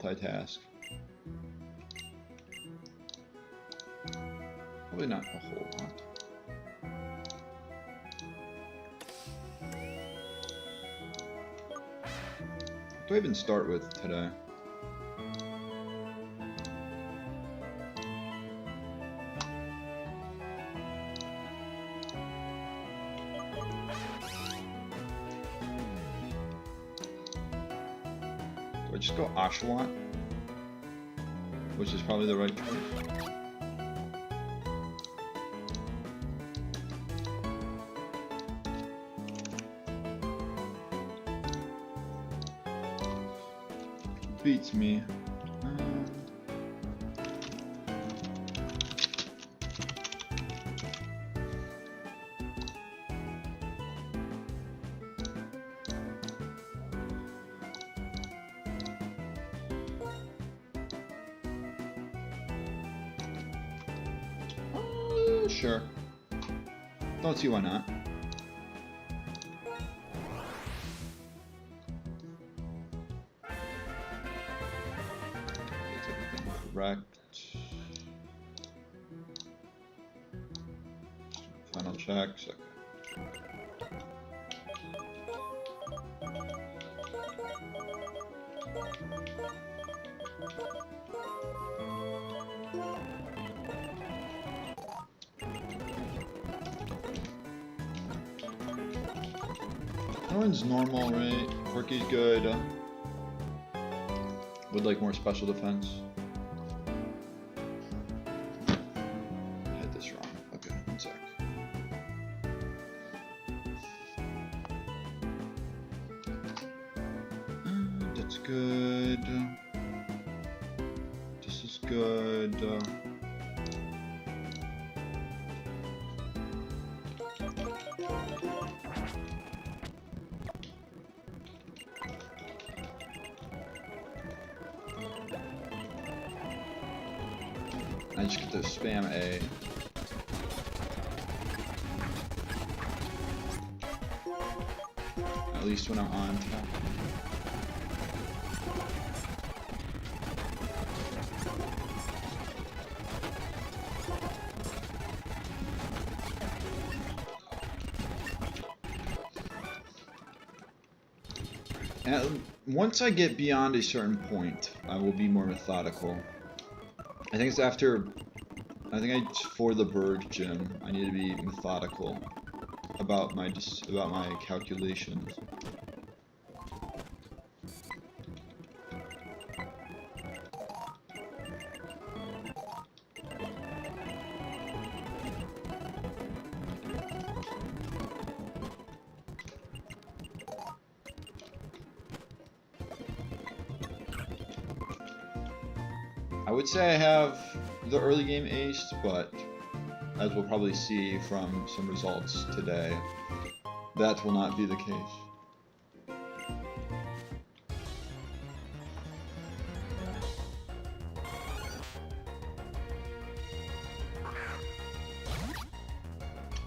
multitask. Probably not a whole lot. What do I even start with today? Do I just go Oshawott? Which is probably the right choice. Beats me. Sure. Don't see why not. Correct. Final checks. Okay. That one's normal, right? Quirky's good. Would like more special defense. I had this wrong. Okay, one sec. That's good. This is good. I just get to spam A. At least when I'm on top. And once I get beyond a certain point, I will be more methodical. I think it's after, for the bird gym, I need to be methodical about my calculations. I would say I have the early game aced, but as we'll probably see from some results today, that will not be the case.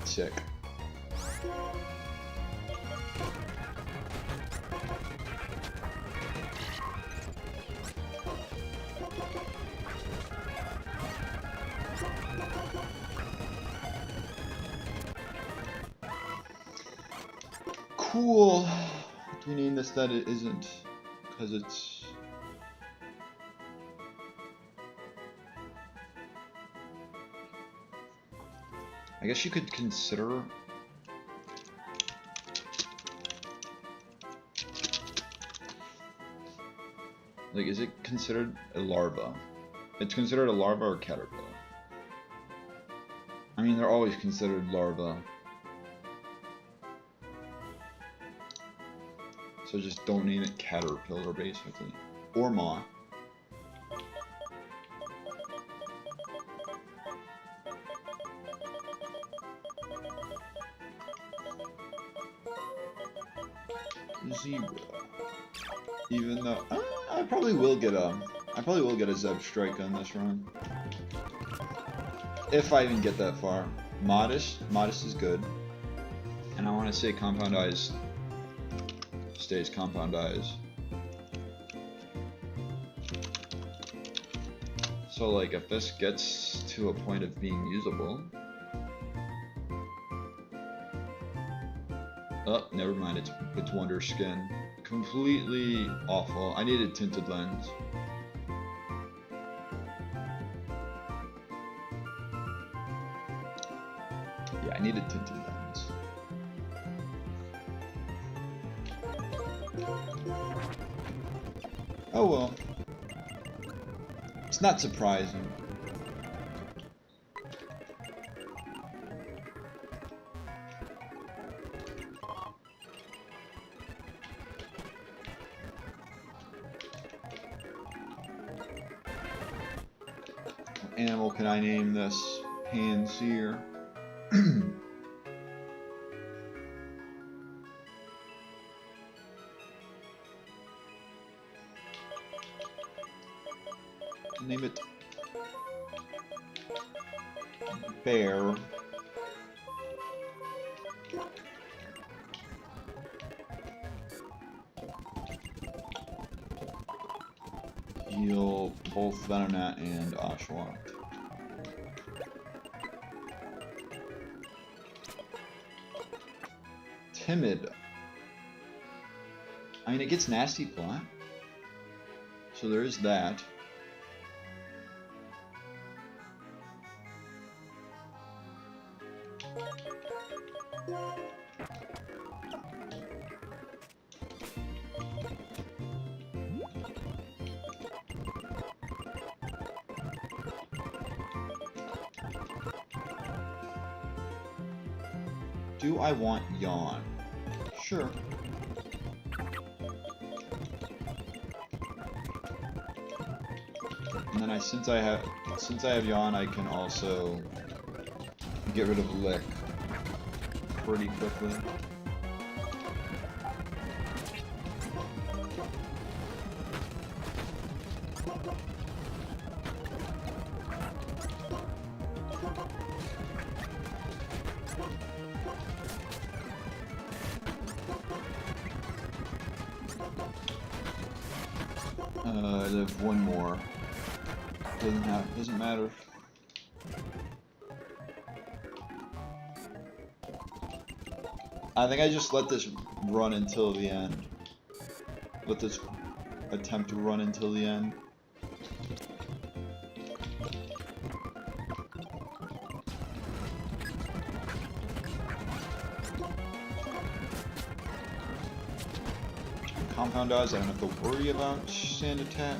Sick. Cool. Do we name this that it isn't? Because it's... I guess you could consider... Like, is it considered a larva? It's considered a larva or caterpillar? I mean, they're always considered larva. So just don't name it caterpillar, basically. Or moth. Zebra. Even though I probably will get a Zeb strike on this run. If I even get that far. Modest is good. And I want to say Compound Eyes stays Compound Eyes. So like if this gets to a point of being usable. Oh, never mind, it's Wonder Skin. Completely awful. I needed tinted lens. Yeah, I needed tinted lens. Oh well. It's not surprising. What animal can I name this? Pansier. Name it Bear. Heal both Venonat and Oshawott. Timid. I mean, it gets nasty flat. So there is that. Do I want Yawn? Sure. And then since I have Yawn, I can also get rid of Lick pretty quickly. I have one more. Doesn't matter. I think I just let this run until the end. Let this attempt to run until the end. Compound dodge, I don't have to worry about sand attack.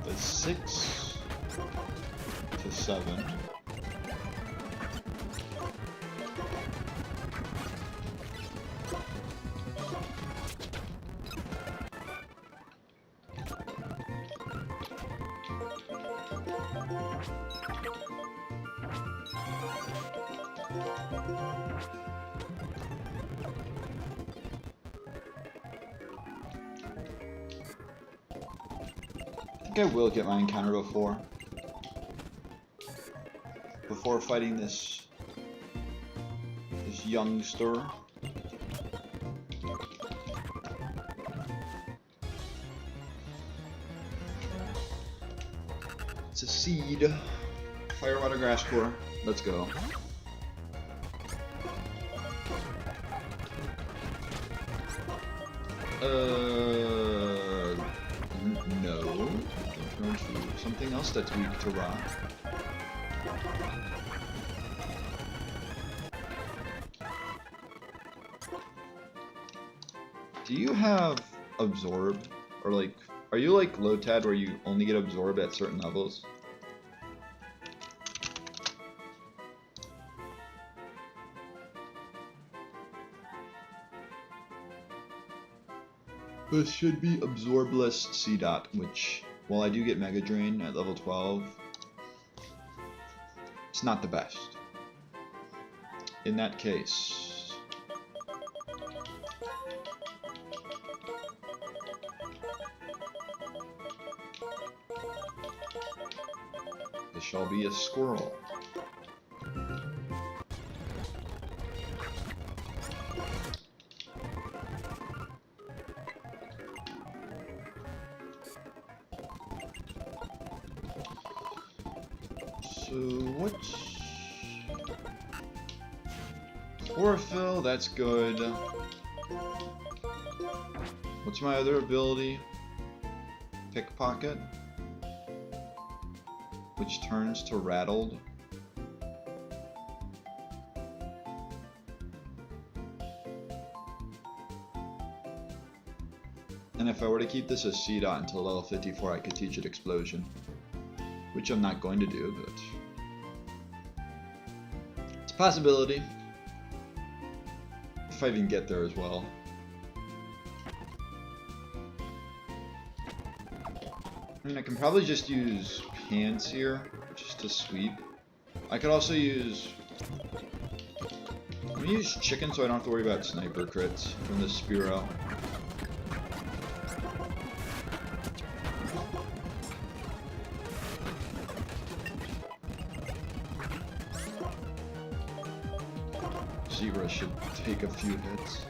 The 6 to 7. I think I will get my encounter before fighting this youngster. It's a seed. Fire, water, grass core. Let's go. No. Turn to something else that's weak to rock. Do you have absorb? Or like, are you like Lotad where you only get absorbed at certain levels? This should be Absorbless C dot, which, while I do get Mega Drain at level 12, it's not the best. In that case, this shall be a squirrel. So what's chlorophyll? That's good. What's my other ability? Pickpocket, which turns to rattled. And if I were to keep this as C-Dot until level 54, I could teach it explosion. Which I'm not going to do, but it's a possibility. If I even get there as well. I mean, I can probably just use pants here, just to sweep. I could also use... I'm gonna use chicken so I don't have to worry about sniper crits from this Spearow. Zebra should take a few hits.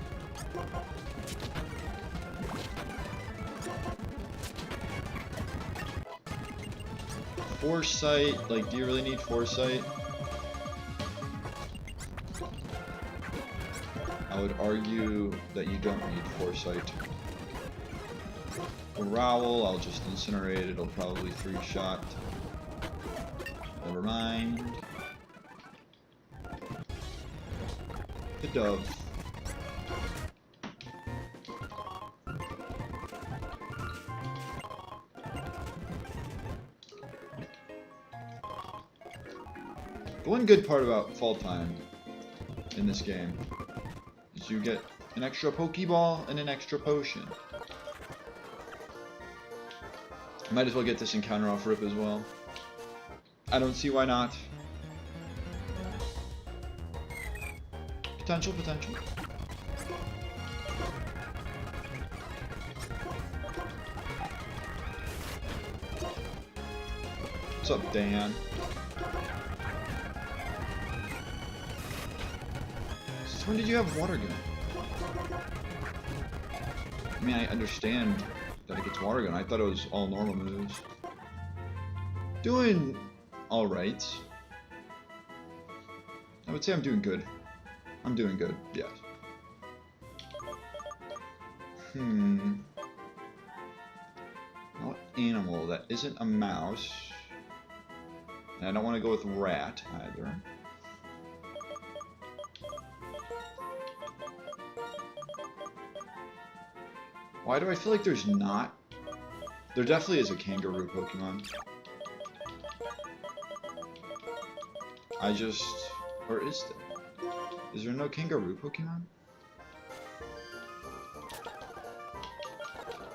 Foresight, like, do you really need foresight? I would argue that you don't need foresight. Growl, I'll just incinerate, it'll probably 3-shot. Never mind. The dove. The one good part about fall time in this game is you get an extra Pokeball and an extra potion. Might as well get this encounter off rip as well. I don't see why not. Potential, potential. What's up, Dan? Since when did you have water gun? I mean, I understand that it gets water gun. I thought it was all normal moves. Doing alright. I would say I'm doing good. I'm doing good, yes. What animal that isn't a mouse? And I don't want to go with rat either. Why do I feel like there's not? There definitely is a kangaroo Pokemon. I just... Or is there? Is there no kangaroo Pokemon?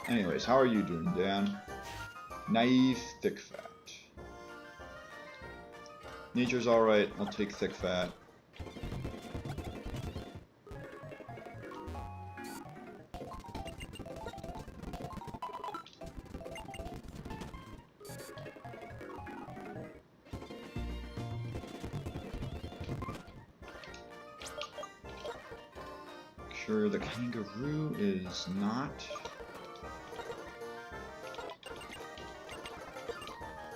Anyways, how are you doing, Dan? Naive, thick fat. Nature's alright, I'll take thick fat. Sure, the kangaroo is not.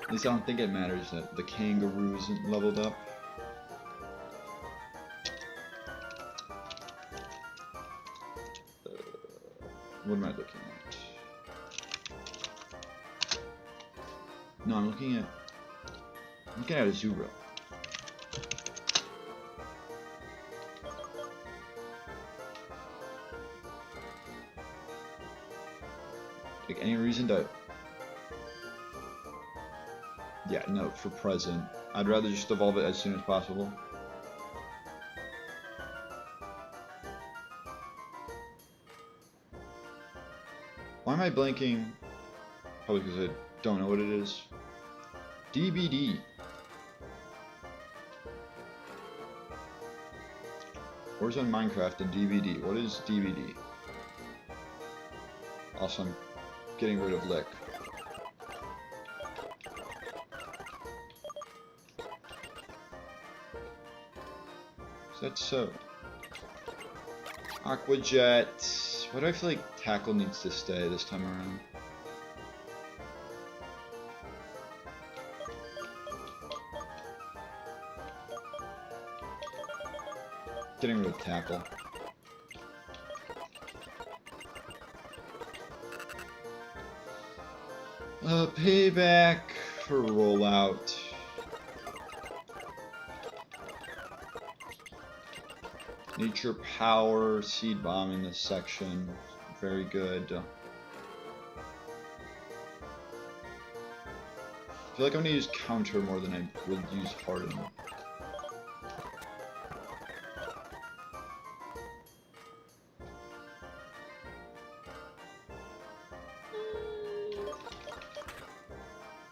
At least I don't think it matters that the kangaroo isn't leveled up. What am I looking at? No, I'm looking at a Zuro. Like, any reason to... Yeah, no, for present. I'd rather just evolve it as soon as possible. Why am I blanking? Probably because I don't know what it is. DBD. Where's on Minecraft and DVD? What is DVD? Also, I'm getting rid of Lick. Is that so? Aqua Jet. Why do I feel like Tackle needs to stay this time around? Getting rid of tackle. Payback for rollout. Nature power, seed bomb in this section. Very good. I feel like I'm gonna use counter more than I would use harden.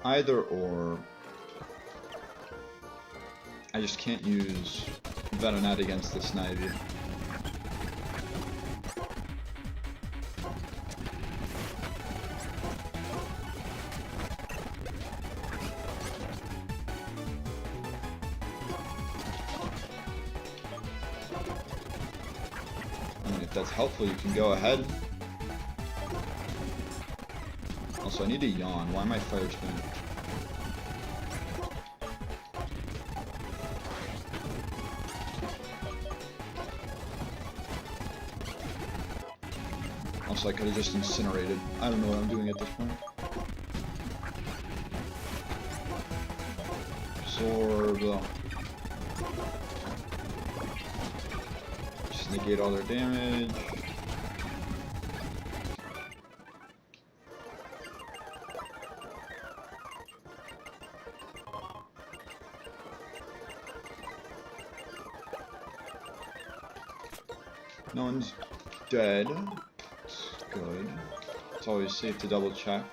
Either or. I just can't use Venonat against the Snivy. I mean, if that's helpful, you can go ahead. Also, I need to yawn. Why am I fire spinning? Also, I could have just incinerated. I don't know what I'm doing at this point. Absorb. Just negate all their damage. No one's dead. It's good. It's always safe to double check.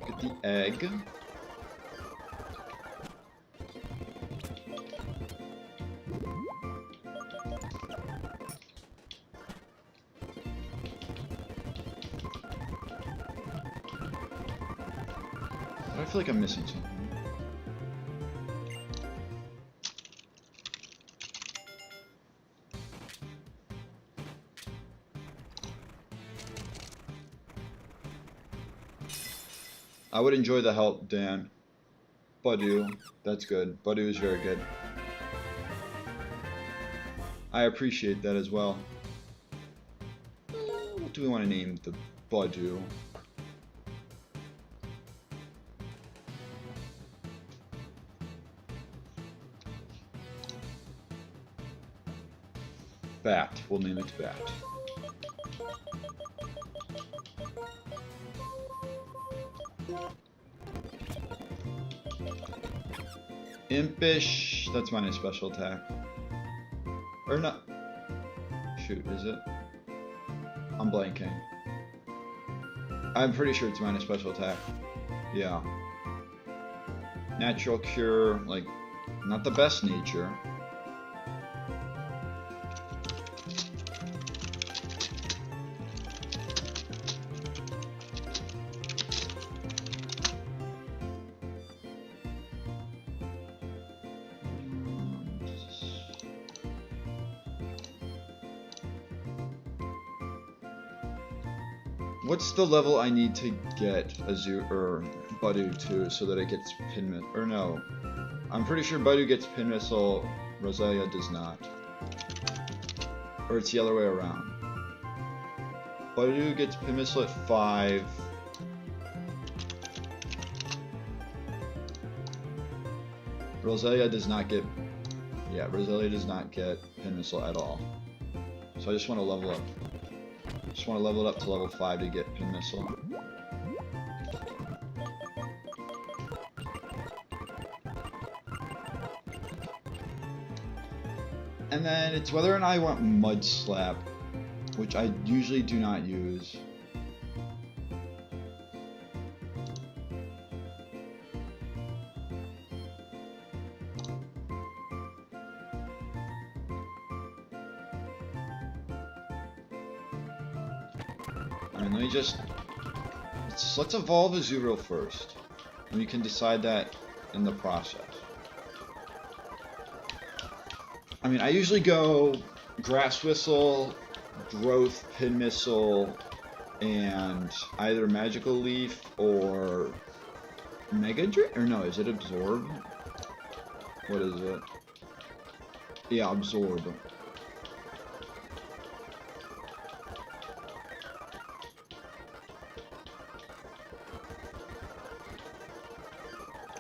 Get the egg. I feel like I'm missing something. I would enjoy the help, Dan. Badu, that's good. Badu is very good. I appreciate that as well. What do we want to name the Badu? Bat. We'll name it Bat. Impish. That's my special attack. Or not. Shoot, is it? I'm blanking. I'm pretty sure it's my special attack. Yeah. Natural cure. Like, not the best nature. What's the level I need to get Azur or Badu to so that it gets pin missile? Or no, I'm pretty sure Badu gets pin missile. Roselia does not, or it's the other way around. Badu gets pin missile at 5. Roselia does not get. Yeah, Roselia does not get pin missile at all. So I just want to level up. Just want to level it up to level 5 to get pin missile. And then it's whether or not I want Mud Slap, which I usually do not use. Let me just let's evolve Azurill first, and we can decide that in the process. I mean, I usually go Grass Whistle, Growth, Pin Missile, and either Magical Leaf or Mega Drain? Or no, is it Absorb? What is it? Yeah, Absorb.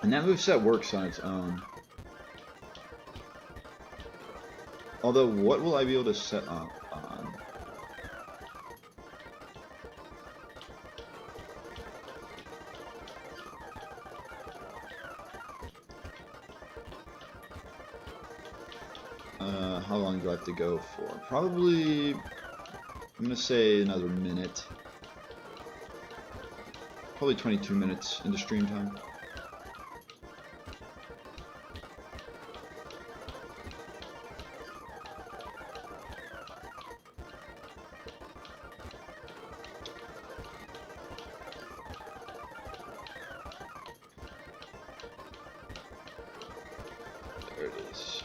And that moveset works on its own. Although, what will I be able to set up on? How long do I have to go for? Probably, I'm gonna say another minute. Probably 22 minutes into stream time. There it is.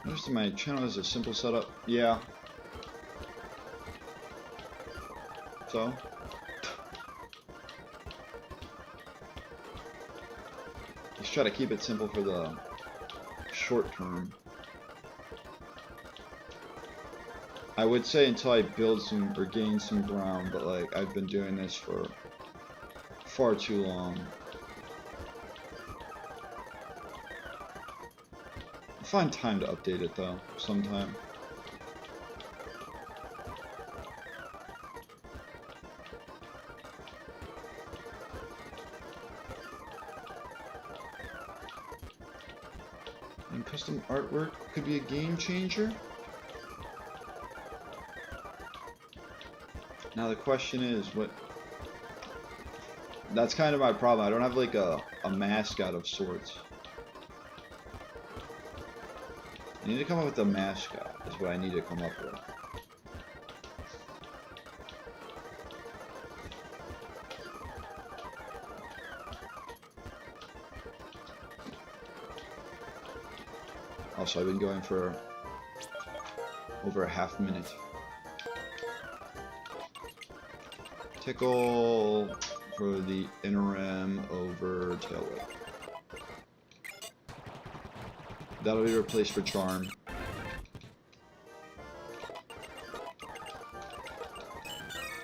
Most of my channel is a simple setup. Yeah. So. Just try to keep it simple for the short term. I would say until I build some or gain some ground, but like I've been doing this for far too long. I'll find time to update it though, sometime. And custom artwork could be a game changer. Now the question is, what... That's kind of my problem. I don't have like a mascot of sorts. I need to come up with a mascot, is what I need to come up with. Also, I've been going for over a half minute. Tickle for the interim over tail whip. That'll be replaced for charm.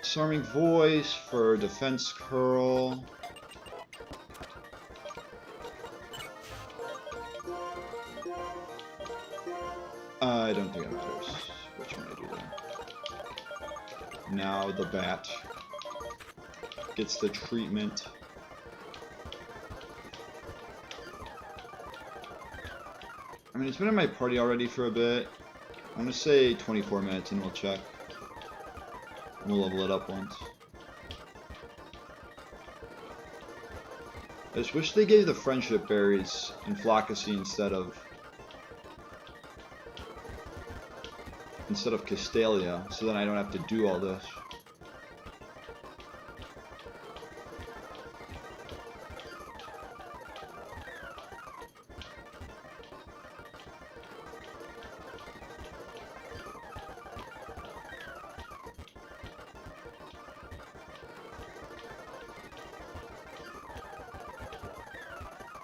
Disarming voice for defense curl. I don't think it matters which one I do there. Now the bat gets the treatment. I mean, it's been in my party already for a bit. I'm gonna say 24 minutes and we'll check. We'll level it up once. I just wish they gave the friendship berries in Flockacy instead of Castalia, so then I don't have to do all this.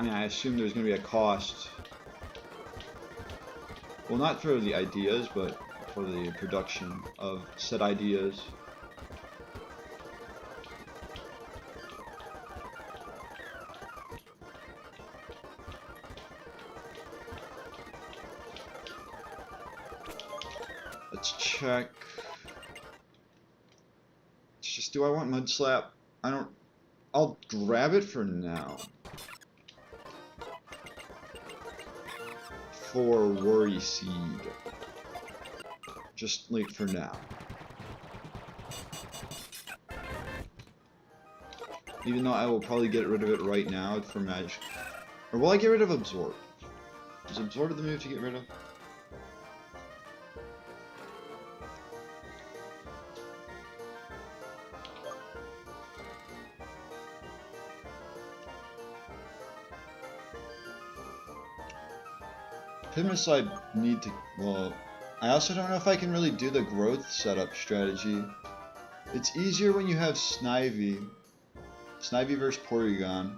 I mean, I assume there's going to be a cost. Well, not for the ideas, but for the production of said ideas. Let's check. It's just, do I want Mud Slap? I don't... I'll grab it for now. For Worry Seed. Just like for now. Even though I will probably get rid of it right now for magic. Or will I get rid of Absorb? Is Absorb the move to get rid of? Pimus I need to, well, I also don't know if I can really do the growth setup strategy. It's easier when you have Snivy. Snivy versus Porygon.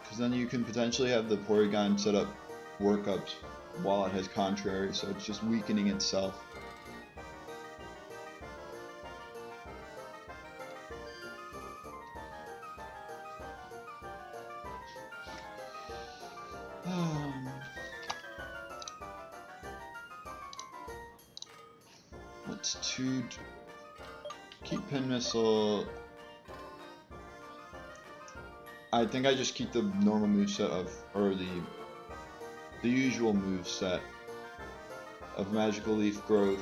Because then you can potentially have the Porygon set up workups while it has Contrary, so it's just weakening itself. Let's keep Pin Missile. I think I just keep the normal moveset or the usual moveset of Magical Leaf Growth,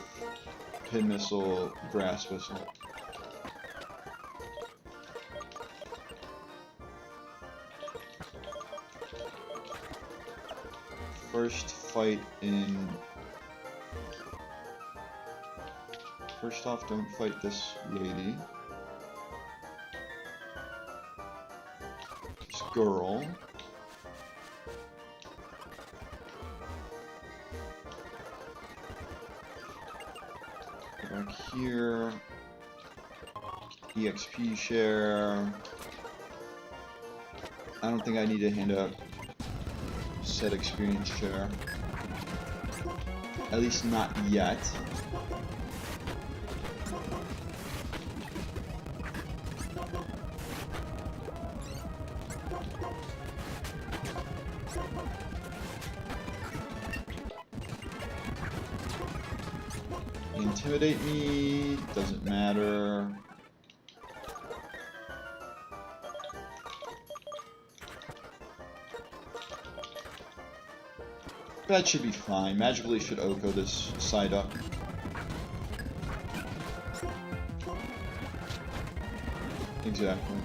Pin Missile, Grass Whistle. First fight in... First off, don't fight this lady. This girl. Go back here. EXP share. I don't think I need to hand out set experience share. At least not yet. Intimidate me, doesn't matter. That should be fine. Magically should Oko this side up. Exactly.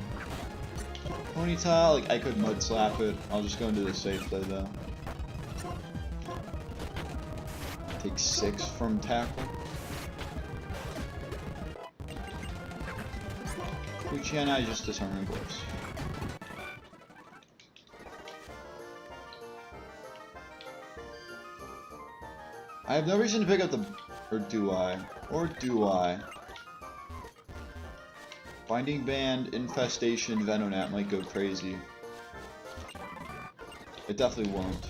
Ponyta, like I could mud slap it. I'll just go into the safe play though. Take 6 from tackle. Luciana is just disarming blows. I have no reason to pick up the... Or do I? Or do I? Binding Band, Infestation, Venonat might go crazy. It definitely won't.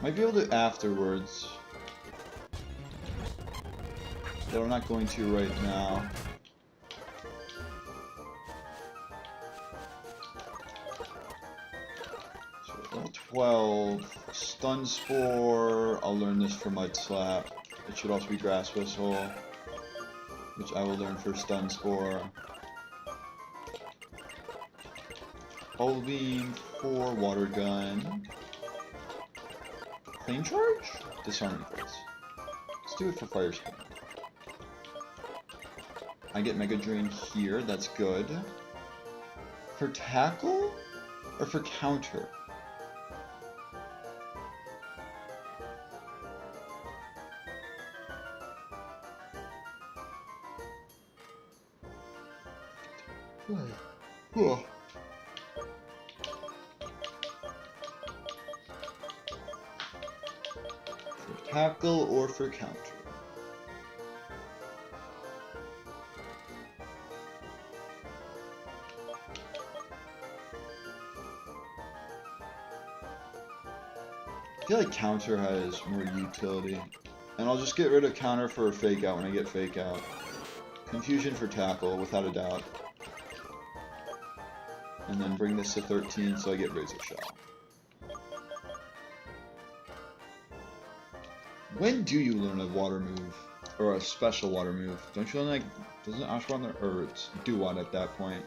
Might be able to afterwards. But I'm not going to right now. So level 12. Stun Spore. I'll learn this for Mud Slap. It should also be Grass Whistle, which I will learn for Stun Spore. Bubble Beam for Water Gun. Flame Charge? Disarming Force. Let's do it for Fire Spin. I get Mega Drain here, that's good. For Tackle? Or for Counter? Oh. For Tackle or for Counter? I feel like Counter has more utility. And I'll just get rid of Counter for a Fake Out when I get Fake Out. Confusion for Tackle, without a doubt. And then bring this to 13 so I get Razor Shot. When do you learn a water move? Or a special water move? Don't you learn like... Doesn't Ashwan or it's Duat at that point?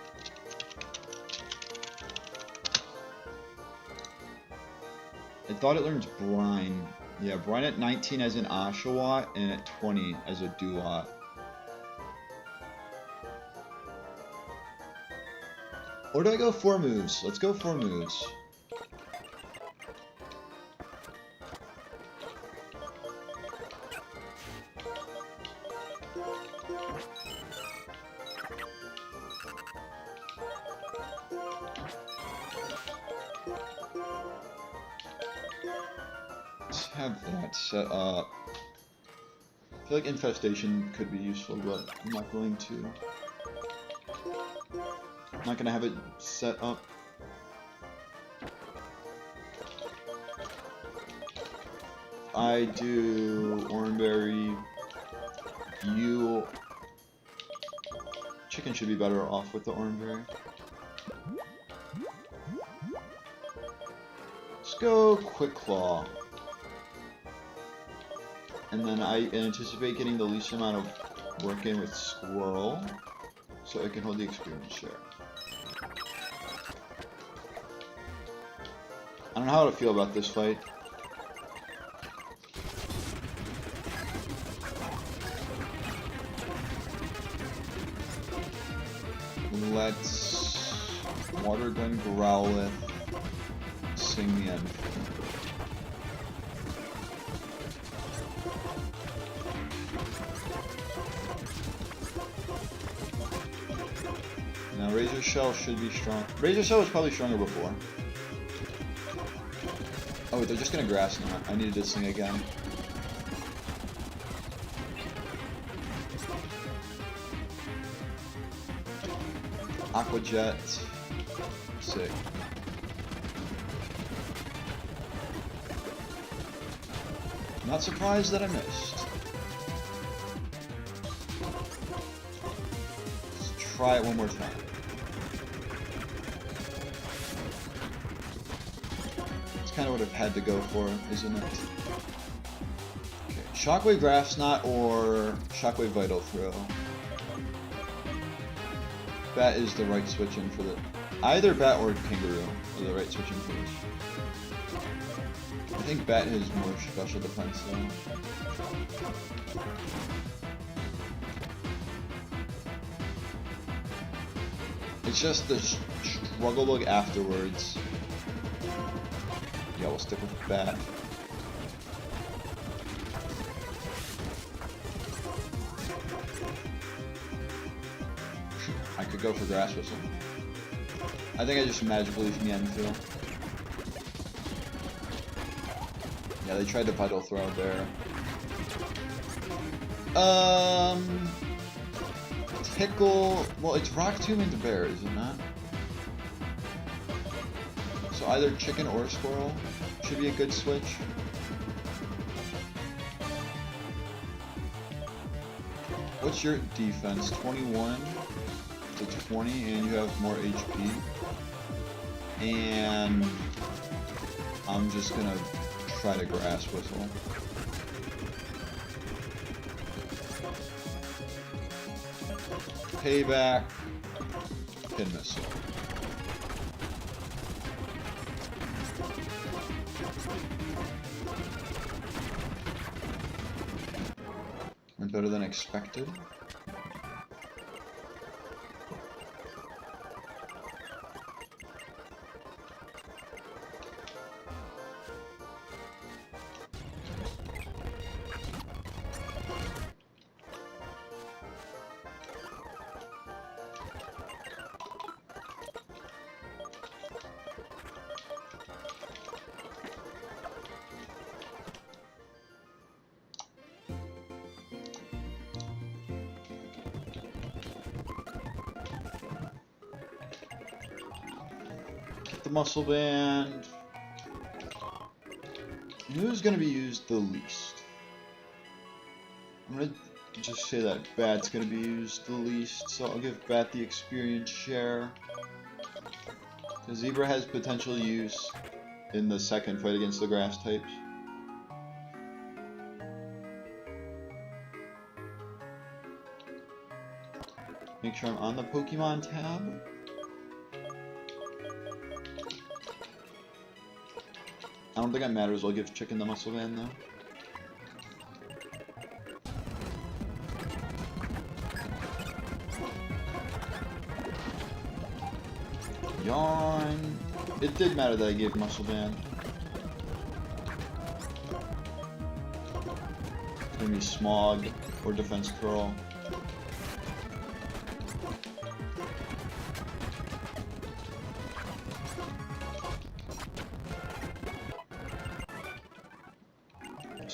I thought it learns Brine. Yeah, Brine at 19 as an Oshawott and at 20 as a Duat. Or do I go 4 moves? Let's go 4 moves. have that set up. I feel like infestation could be useful, but I'm not going to. I'm not gonna have it set up. I do oranberry. You chicken should be better off with the oranberry. Let's go quick claw. And then I anticipate getting the least amount of work in with squirrel, so I can hold the experience share. I don't know how to feel about this fight. Let's water gun Growlithe sing the end. Now Razor Shell should be strong. Razor Shell was probably stronger before. Oh, they're just gonna grass now. I needed this thing again. Aqua Jet. Sick. Not surprised that I missed. Let's try it one more time. It's kind of what I've had to go for, isn't it? Okay. Shockwave Grass Knot or Shockwave Vital Throw. Bat is the right switch in for the... Either Bat or Kangaroo are the right switch in for this. I think Bat has more special defense though. It's just the struggle look afterwards. Yeah, we'll stick with Bat. I could go for Grass Whistle. I think I just magically from the end too. Yeah, they tried to Vital Throw there. Tickle... Well, it's Rock Tomb into Bear, is it not? So either Chicken or Squirrel should be a good switch. What's your defense? 21 to 20, and you have more HP. And I'm just gonna try to Grass Whistle. Payback. Pin Missile. Went better than expected. The muscle band. Who's gonna be used the least? I'm gonna just say that Bat's gonna be used the least, so I'll give Bat the experience share. The Zebra has potential use in the second fight against the grass types. Make sure I'm on the Pokemon tab. I don't think that matters. I'll give Chicken the muscle band though. Yawn. It did matter that I gave muscle band. It's gonna be Smog or Defense Curl.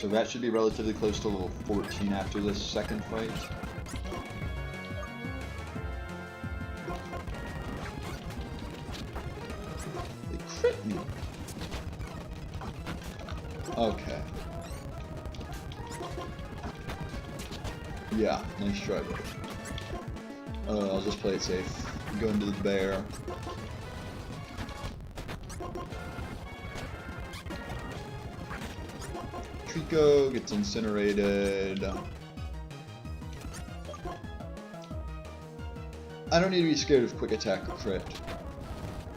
So that should be relatively close to level 14 after this second fight. They crit me. Okay. Yeah, nice try, buddy. I'll just play it safe. Go into the bear. Trico gets incinerated. I don't need to be scared of quick attack or crit.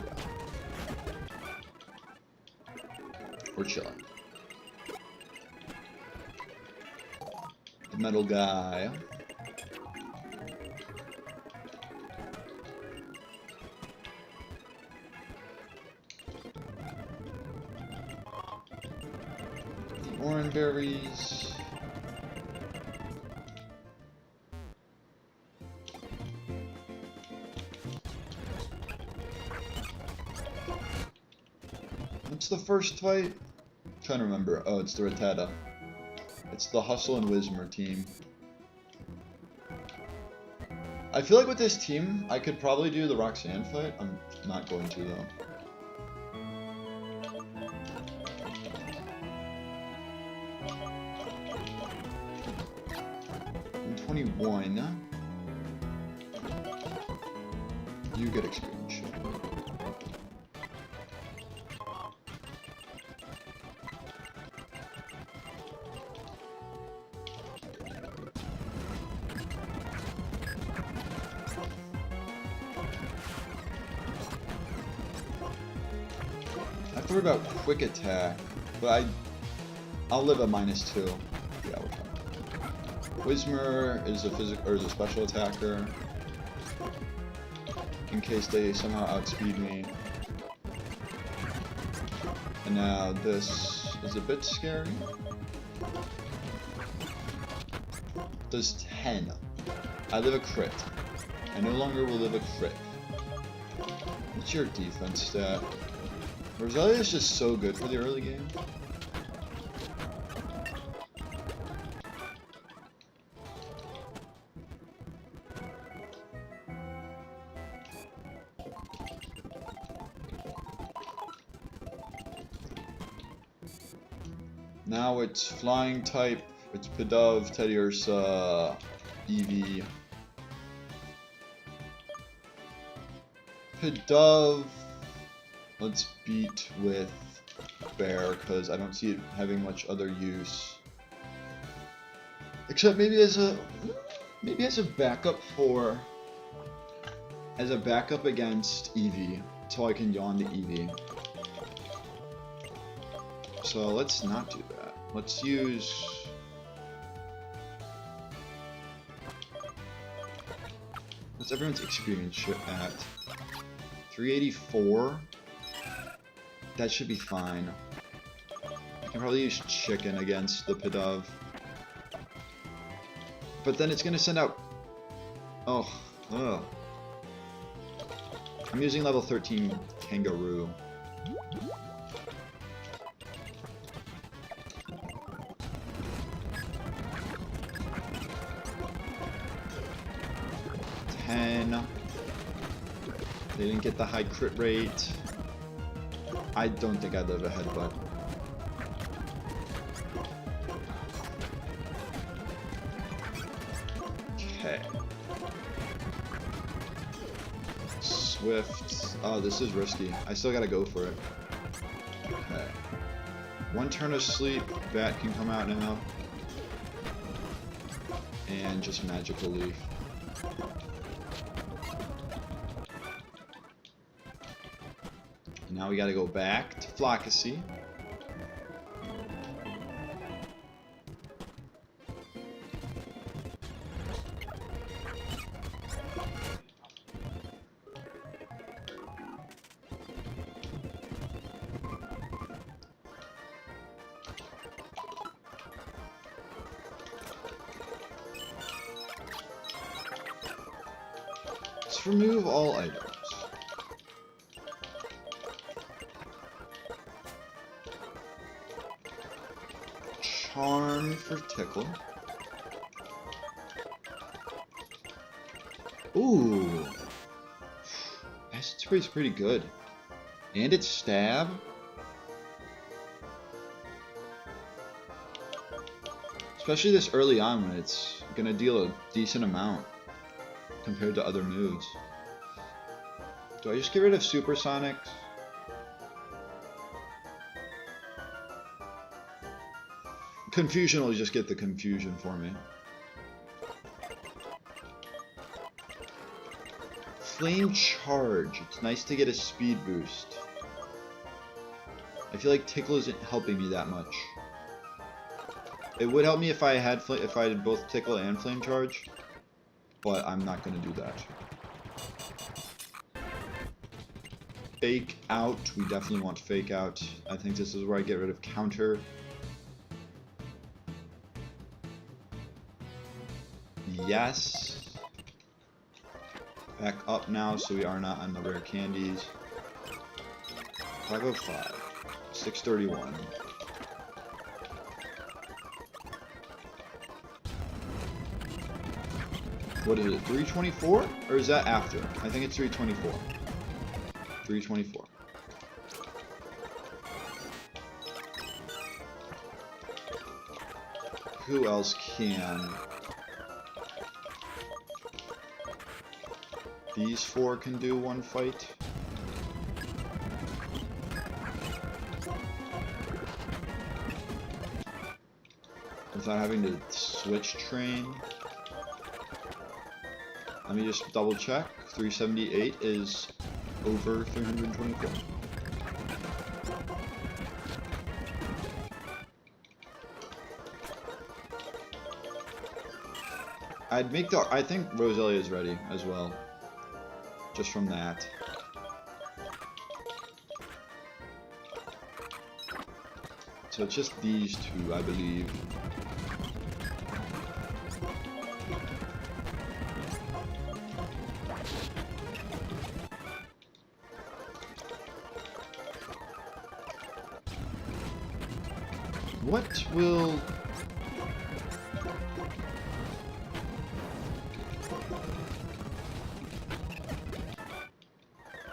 Yeah. We're chilling. The metal guy. Orange berries. What's the first fight? I'm trying to remember. Oh, it's the Rattata. It's the Hustle and Whismer team. I feel like with this team, I could probably do the Roxanne fight. I'm not going to though. 21. You get experience. I have to worry about quick attack, but I'll live a -2. Yeah, we're fine. Whismer is a physical or is a special attacker in case they somehow outspeed me. And now this is a bit scary. Does 10. I live a crit. I no longer will live a crit. What's your defense stat? Rosalia is just so good for the early game. Now it's flying type. It's Pidove, Teddiursa, Eevee. Pidove. Let's beat with Bear because I don't see it having much other use. Except maybe as a backup against Eevee, so I can yawn to Eevee. So let's not do that. Let's use. What's everyone's experience at? 384. That should be fine. I can probably use Chicken against the Pidove. But then it's gonna send out... Oh. I'm using level 13 Kangaroo. They didn't get the high crit rate. I don't think I live a headbutt. Okay. Swift. Oh, this is risky. I still gotta go for it. Okay. One turn of sleep. Bat can come out now. And just Magical Leaf. Now we gotta go back to Flockacy. Let's remove all items. Charm for Tickle. Ooh. Acid Spray's pretty good. And it's Stab. Especially this early on when it's gonna deal a decent amount compared to other moves. Do I just get rid of Supersonics? Confusion will just get the confusion for me. Flame Charge. It's nice to get a speed boost. I feel like Tickle isn't helping me that much. It would help me if I had both Tickle and Flame Charge, but I'm not going to do that. Fake Out. We definitely want Fake Out. I think this is where I get rid of Counter. Yes. Back up now so we are not on the rare candies. 505. 631. What is it? 324? Or is that after? I think it's 324. 324. Who else can? These four can do one fight. Without having to switch train. Let me just double check. 378 is over 324. I'd make the. I think Roselia is ready as well. Just from that. So it's just these two, I believe. What will...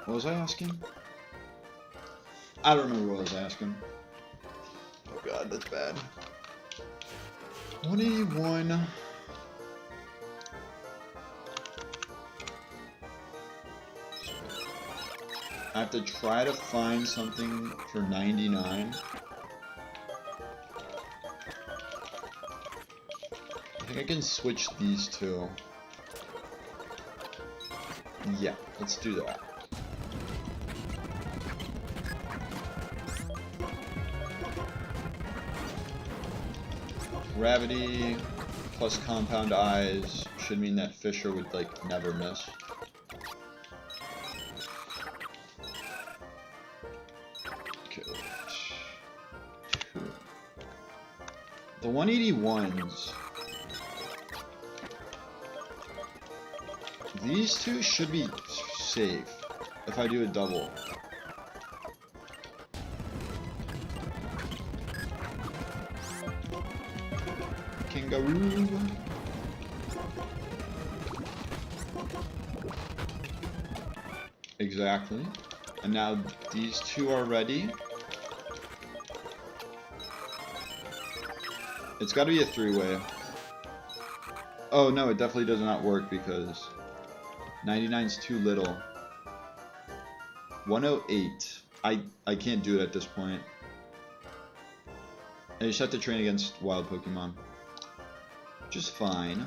What was I asking? I don't remember what I was asking. Oh god, that's bad. 181. I have to try to find something for 99. I think I can switch these two. Yeah, let's do that. Gravity plus Compound Eyes should mean that Fisher would, like, never miss. Okay. 2. The 181s. These two should be safe if I do a double. Kangaroo. Exactly. And now these two are ready. It's got to be a three-way. Oh no, it definitely does not work because 99's too little. 108. I can't do it at this point. I just have to train against wild Pokemon. Which is fine.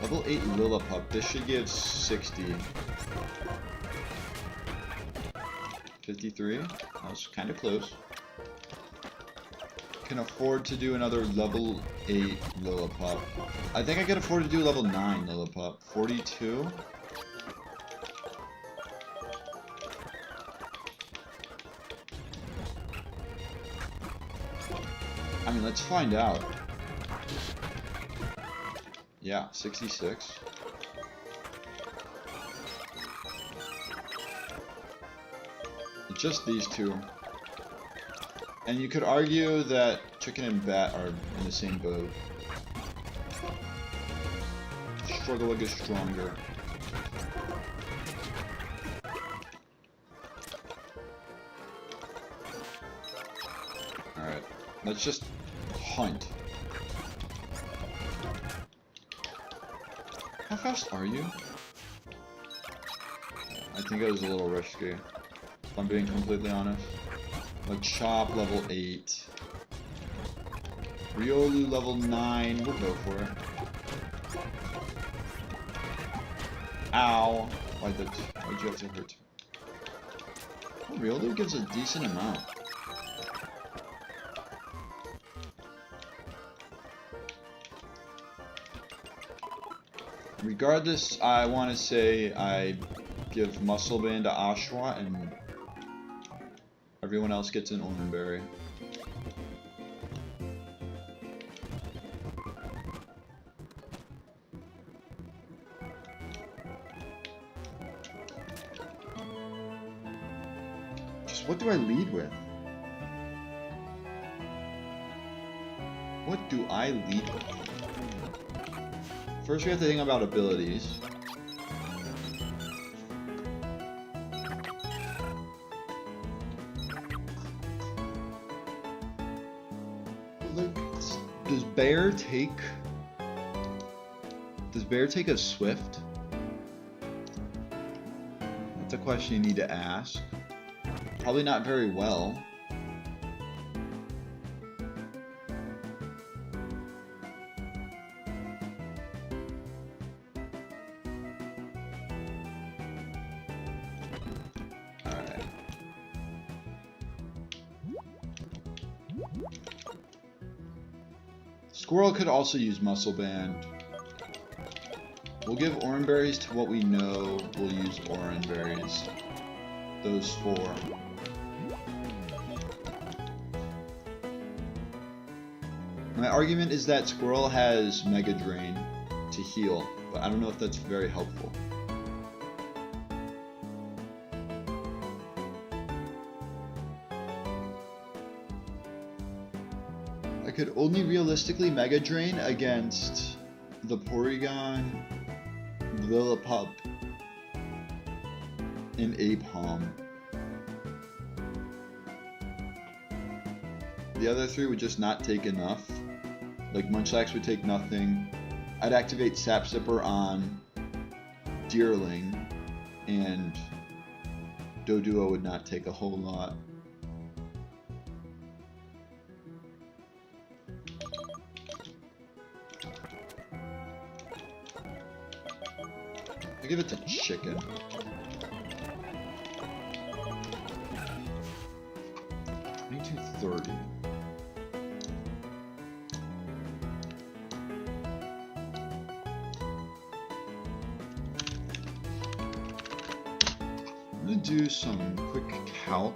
Level 8 Lillipup. This should give 60. 53. That was kind of close. Can afford to do another level 8 Lillipup. I think I can afford to do level 9 Lillipup. 42. I mean, let's find out. Yeah, 66. just these two. And you could argue that chicken and bat are in the same boat. Struggle is stronger. Alright, let's just hunt. How fast are you? I think it was a little risky, if I'm being completely honest. Machop level 8. Riolu level 9. We'll go for it. Ow. Why'd you have to hurt? Oh, Riolu gives a decent amount. Regardless, I want to say I give Muscle Band to Oshawott and everyone else gets an Orange Berry. Just what do I lead with? What do I lead with? First we have to think about abilities. Does Bear take a Swift? That's a question you need to ask. Probably not very well. Alright. Squirrel could also use Muscle Band. We'll give Orange Berries to what we know we'll use Orange Berries. Those 4. My argument is that Squirrel has Mega Drain to heal, but I don't know if that's very helpful. I could only realistically Mega Drain against the Porygon, Lillipup, and Apom. The other 3 would just not take enough. Like Munchlax would take nothing. I'd activate Sap Sipper on Deerling, and Doduo would not take a whole lot. I give it to chicken. $22.30. I'm gonna do some quick calcs.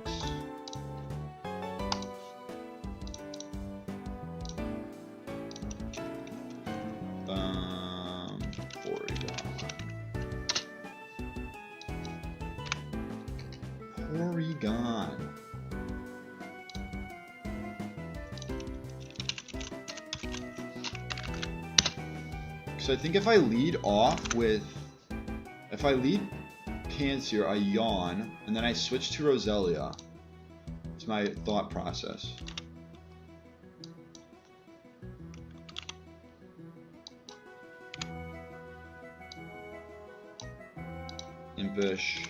Porygon. So I think if I lead off with, if I lead Pansear, I yawn, and then I switch to Roselia. It's my thought process. Impish.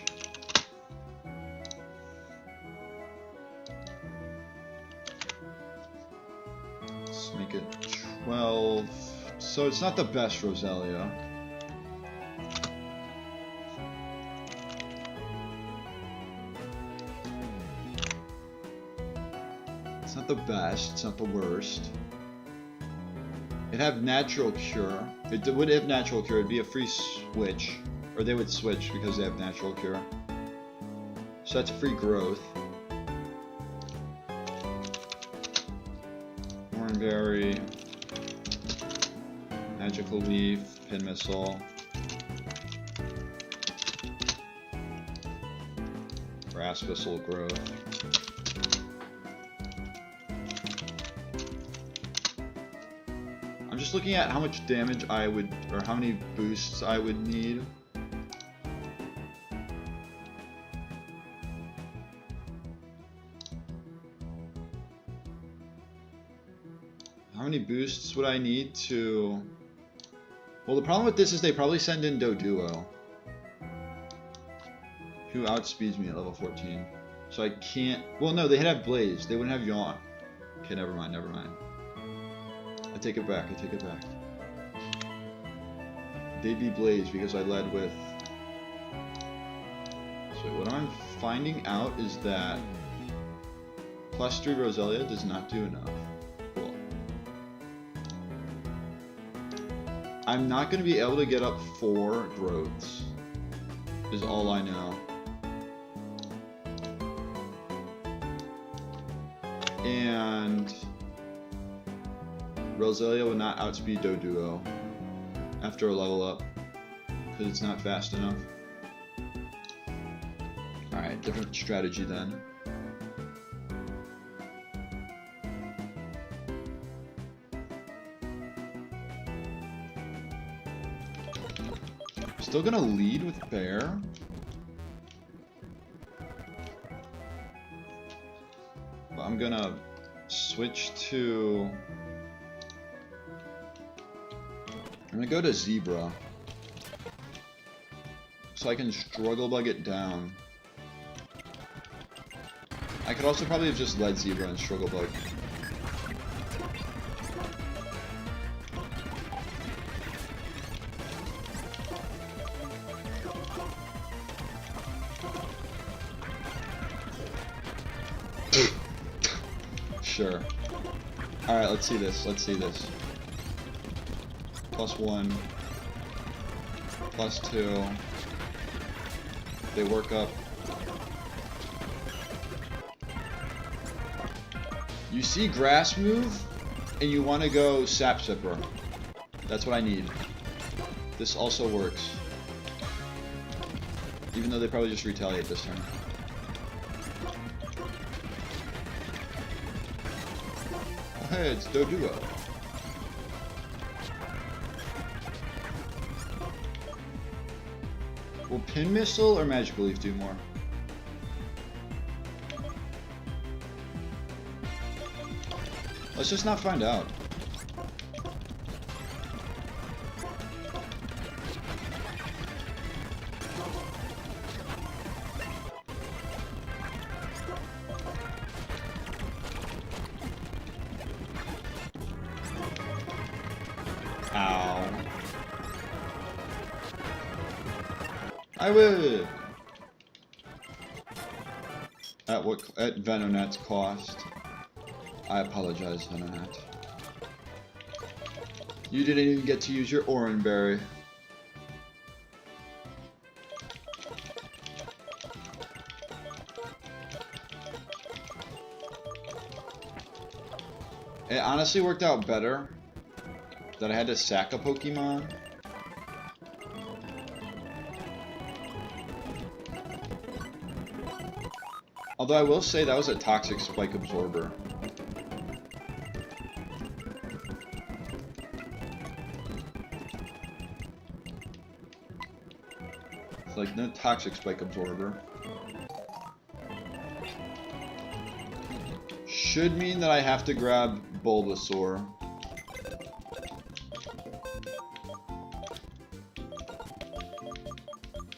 Let's make it 12. So it's not the best Roselia. It's not the best, it's not the worst. It'd have Natural Cure. It would have Natural Cure, it'd be a free switch. Or they would switch because they have Natural Cure. So that's free growth. Hornberry. Magical Leaf. Pin Missile. grass whistle growth. I'm just looking at how much damage I would, or how many boosts I would need. How many boosts would I need to... Well, the problem with this is they probably send in Doduo, who outspeeds me at level 14. So I can't... Well, no, they'd have Blaze. They wouldn't have Yawn. Okay, never mind, never mind. I take it back, I take it back. They'd be Blaze because I led with... So what I'm finding out is that +3 Roselia does not do enough. Cool. I'm not going to be able to get up 4 growths, is all I know. And Roselia would not outspeed Doduo after a level up because it's not fast enough. Alright, different strategy then. Still gonna lead with Bear. But I'm gonna switch to... I'm gonna go to Zebra. So I can struggle bug it down. I could also probably have just led Zebra and struggle bug. Sure. Alright, let's see this. Let's see this. +1. +2. They work up. You see grass move, and you want to go Sap Sipper. That's what I need. This also works. Even though they probably just retaliate this turn. Hey, it's Doduo. Will Pin Missile or Magical Leaf do more? Let's just not find out. Ow. I would. At Venonat's cost. I apologize, Venonat. You didn't even get to use your Oran Berry. It honestly worked out better that I had to sack a Pokemon. Although I will say that was a Toxic Spike Absorber. It's like no Toxic Spike Absorber. Should mean that I have to grab Bulbasaur.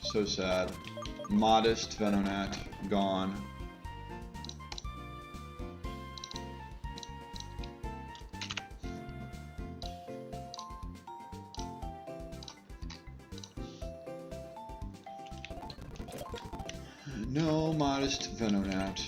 So sad. Modest Venonat gone. No Modest Venonat.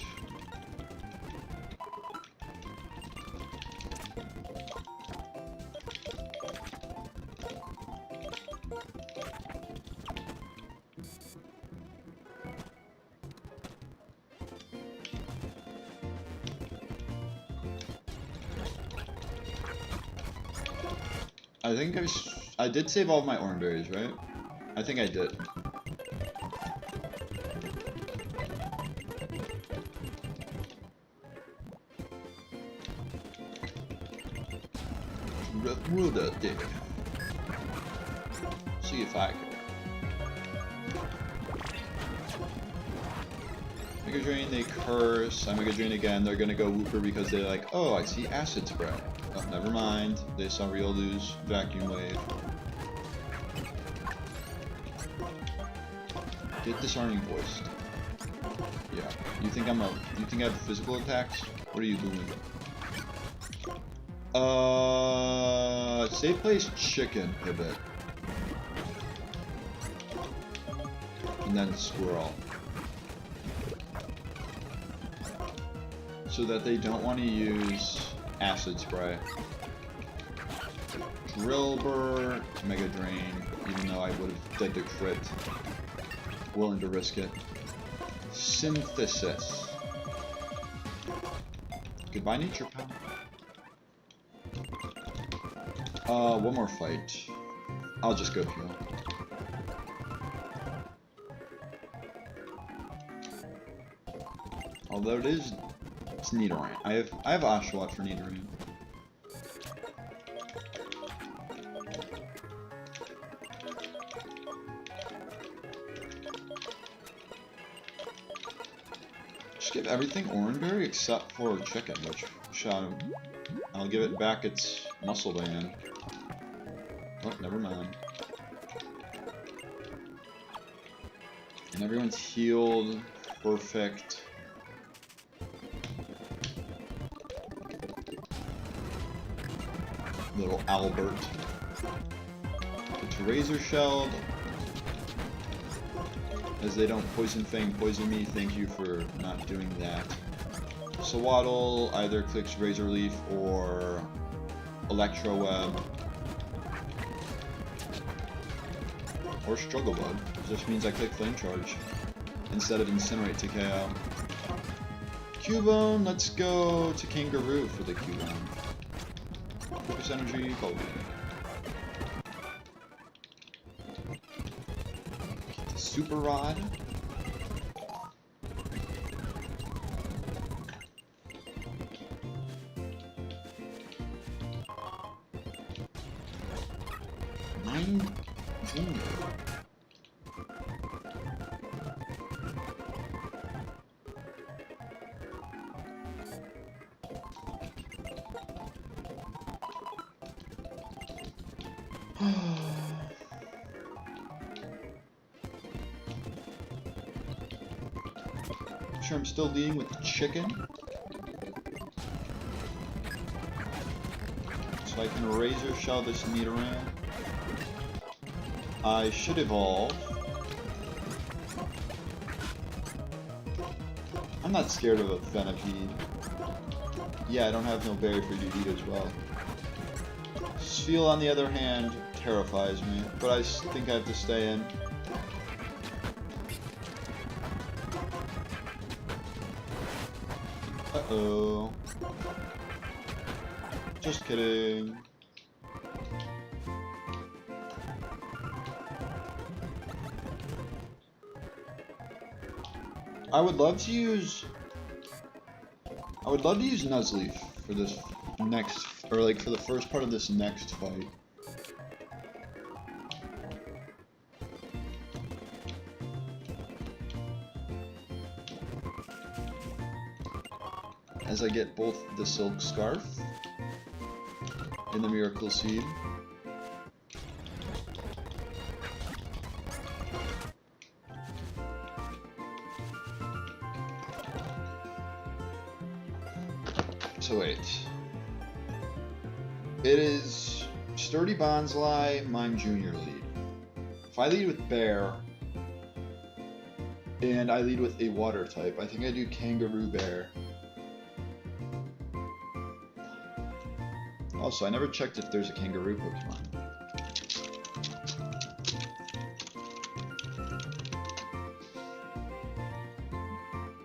I think I did save all of my orange berries, right? I think I did. rough world out there. See if I can. Mega Drain, they curse. I Mega Drain again. They're gonna go Wooper because they're like, oh, I see Acid Spray. Oh, never mind. They saw Riolu's Vacuum Wave. Get Disarming Voice. Yeah. You think I have physical attacks? What are you doing? Safe place chicken pivot. And then squirrel. So that they don't want to use Acid Spray. Drillbur, Mega Drain, even though I would have did the crit. Willing to risk it. Synthesis. Goodbye, Nature Power. One more fight. I'll just go heal. Although it's Nidoran. I have Oshawott for Nidoran. Just give everything Oranberry except for chicken, which I'll give it back its muscle band. Oh, never mind. And everyone's healed. Perfect. Little Albert. It's Razor Shelled. As they don't Poison Fang, Poison me, thank you for not doing that. Sawaddle either clicks Razor Leaf or Electro Web. Or Struggle Bug. Just means I click Flame Charge instead of Incinerate to KO. Cubone, let's go to Kangaroo for the Cubone. Focus Energy, Gold. Super Rod. Sure, I'm still leading with the chicken. So I can Razor Shell this Nidoran. I should evolve. I'm not scared of a Venipede. Yeah, I don't have no berry for you to eat as well. Spheal, on the other hand, terrifies me, but I think I have to stay in. Uh-oh. Just kidding. I would love to use Nuzleaf for this next, or like for the first part of this next fight. As I get both the Silk Scarf and the Miracle Seed. So wait. It is Sturdy Bonsly, Mime Junior lead. If I lead with Bear, and I lead with a Water type, I think I do Kangaroo Bear. Also, I never checked if there's a Kangaroo Pokemon.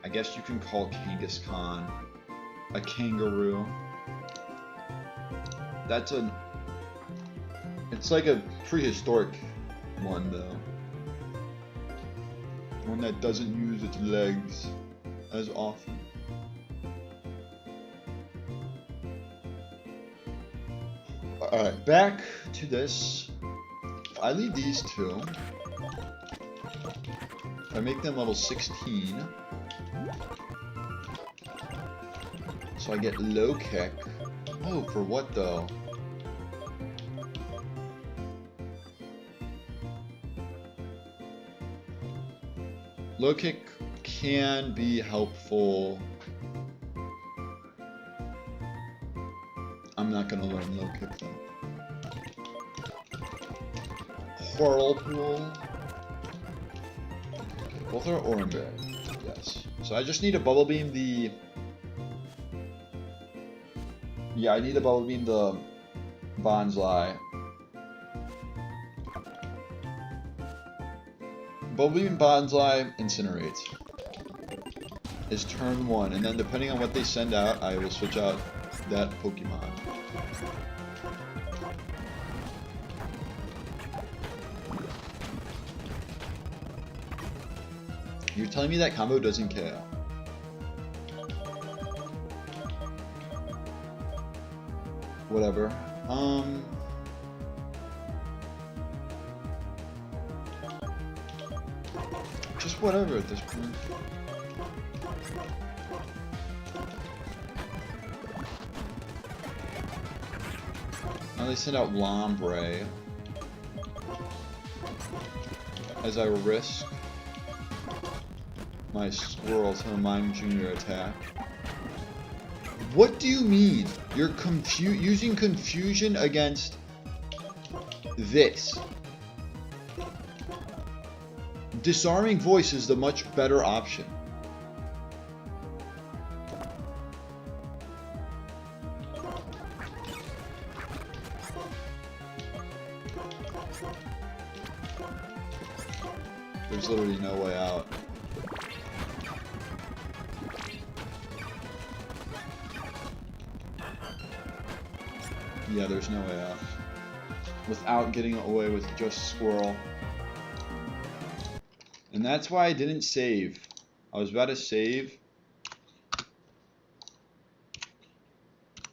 I guess you can call Kangaskhan a kangaroo. It's like a prehistoric one though. One that doesn't use its legs as often. Alright, back to this. If I leave these two, if I make them level 16, so I get low kick. Oh, for what though? Low kick can be helpful. I'm not gonna learn low kick though. Whirlpool. Both are orange. Yes. So I just need to bubble beam the. Yeah, I need to bubble beam the Bonsai. Bubble beam Bonsai incinerates. Is turn 1, and then depending on what they send out, I will switch out that Pokemon. You're telling me that combo doesn't KO? Whatever. Just whatever at this point. Now they send out Lombre as I risk my Squirrel to a Mime Junior attack. What do you mean? You're using confusion against this. Disarming Voice is the much better option. There's literally no way out. Yeah, there's no way out. Without getting away with just Squirrel. And that's why I didn't save. I was about to save.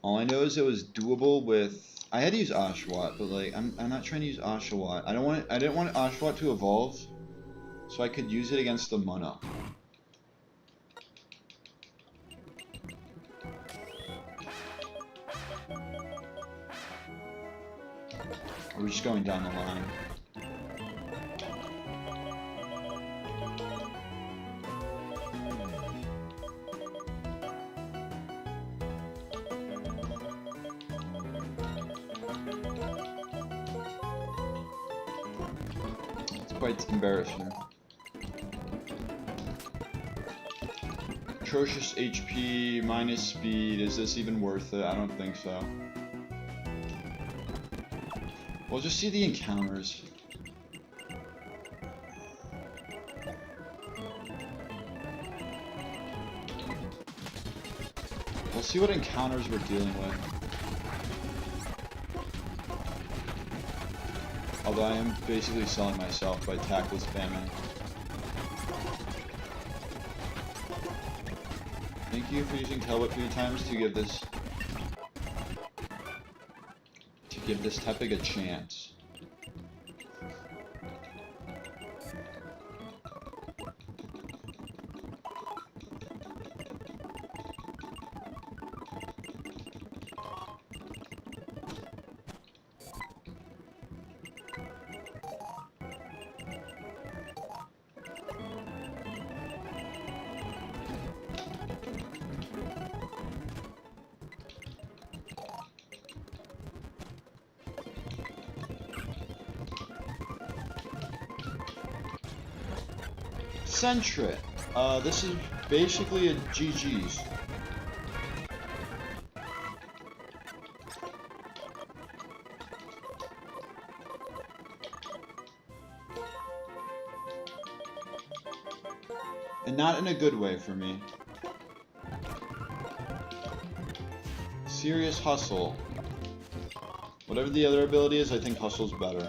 All I know is it was doable with. I had to use Oshawott, but like I'm not trying to use Oshawott. I didn't want Oshawott to evolve, so I could use it against the Munna. We're just going down the line. It's quite embarrassing. Atrocious HP, minus speed. Is this even worth it? I don't think so. We'll just see the encounters. We'll see what encounters we're dealing with. Although I am basically selling myself by tackle spamming. Thank you for using Talbot 3 times to give this Tepig a chance. Sentret. This is basically a GG's. And not in a good way for me. Serious Hustle. Whatever the other ability is, I think Hustle's better.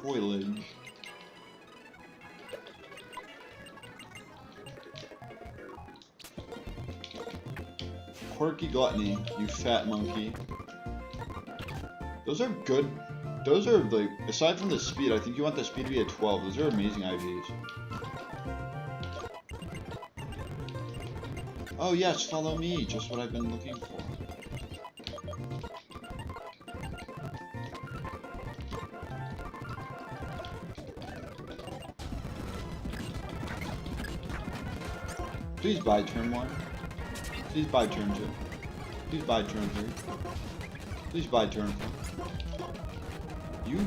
foliage. Quirky Gluttony, you fat monkey. Those are good. Those are, like, aside from the speed, I think you want the speed to be at 12. Those are amazing IVs. Oh yes, follow me. Just what I've been looking for. Please buy turn 1. Please buy turn 2. Please buy turn 3. Please buy turn 4. You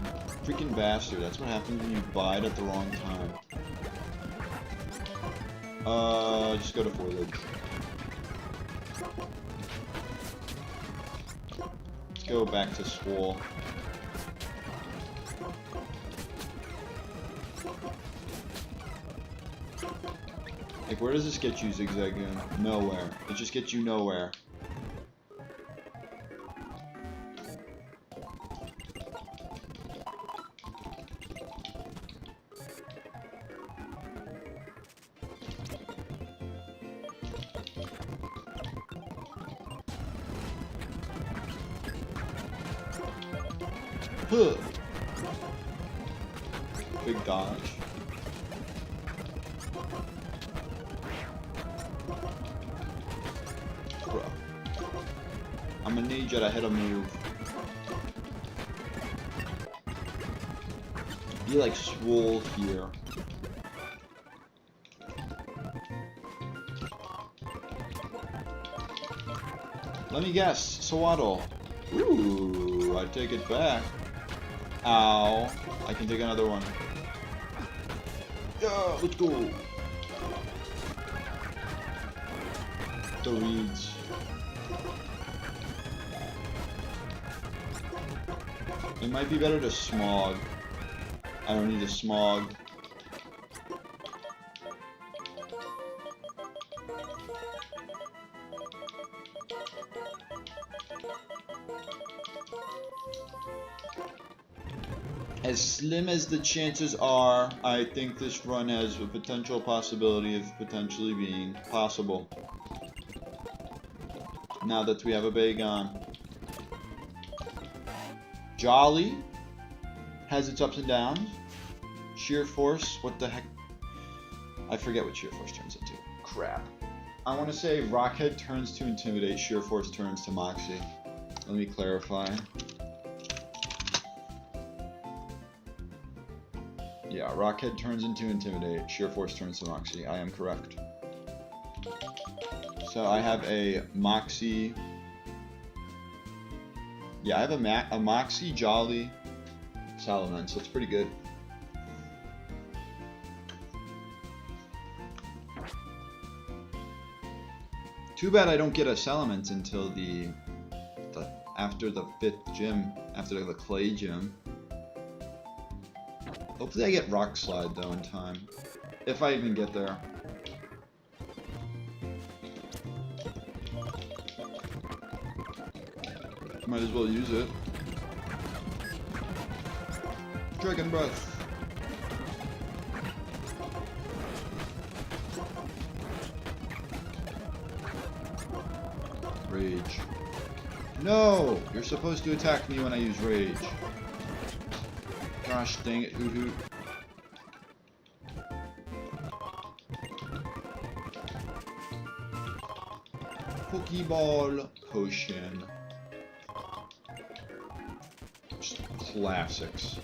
freaking bastard. That's what happens when you buy it at the wrong time. Just go to foliage. Let's go back to Swole. Like, where does this get you, Zigzagoon? Nowhere. It just gets you nowhere. Huh. Big dodge. Bro. I'm gonna need you to hit a move. Be like Swole here. Let me guess, Swaddle. Ooh, I take it back. Ow. I can take another one. Yeah, let's go. The reeds. It might be better to smog. I don't need a smog. As slim as the chances are, I think this run has a potential possibility of potentially being possible. Now that we have a Bagon. Jolly has its ups and downs. Sheer Force, what the heck? I forget what Sheer Force turns into. Crap. I want to say Rockhead turns to Intimidate, Sheer Force turns to Moxie. Let me clarify. Yeah, Rockhead turns into Intimidate, Sheer Force turns to Moxie. I am correct. So I have a Moxie. Yeah, I have a Moxie, Jolly, Salamence, so it's pretty good. Too bad I don't get a Salamence until after the 5th gym, after the clay gym. Hopefully I get Rock Slide though in time, if I even get there. Might as well use it. Dragon Breath. Rage. No! You're supposed to attack me when I use Rage. Gosh dang it, Hoot Hoot. Pokeball Potion. Just classics.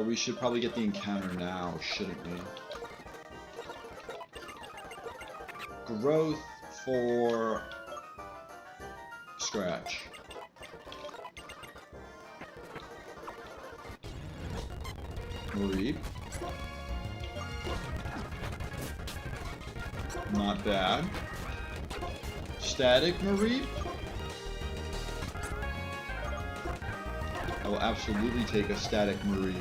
We should probably get the encounter now, shouldn't we? Growth for Scratch. Reap. Not bad. Static Mareep. I will absolutely take a Static Mareep.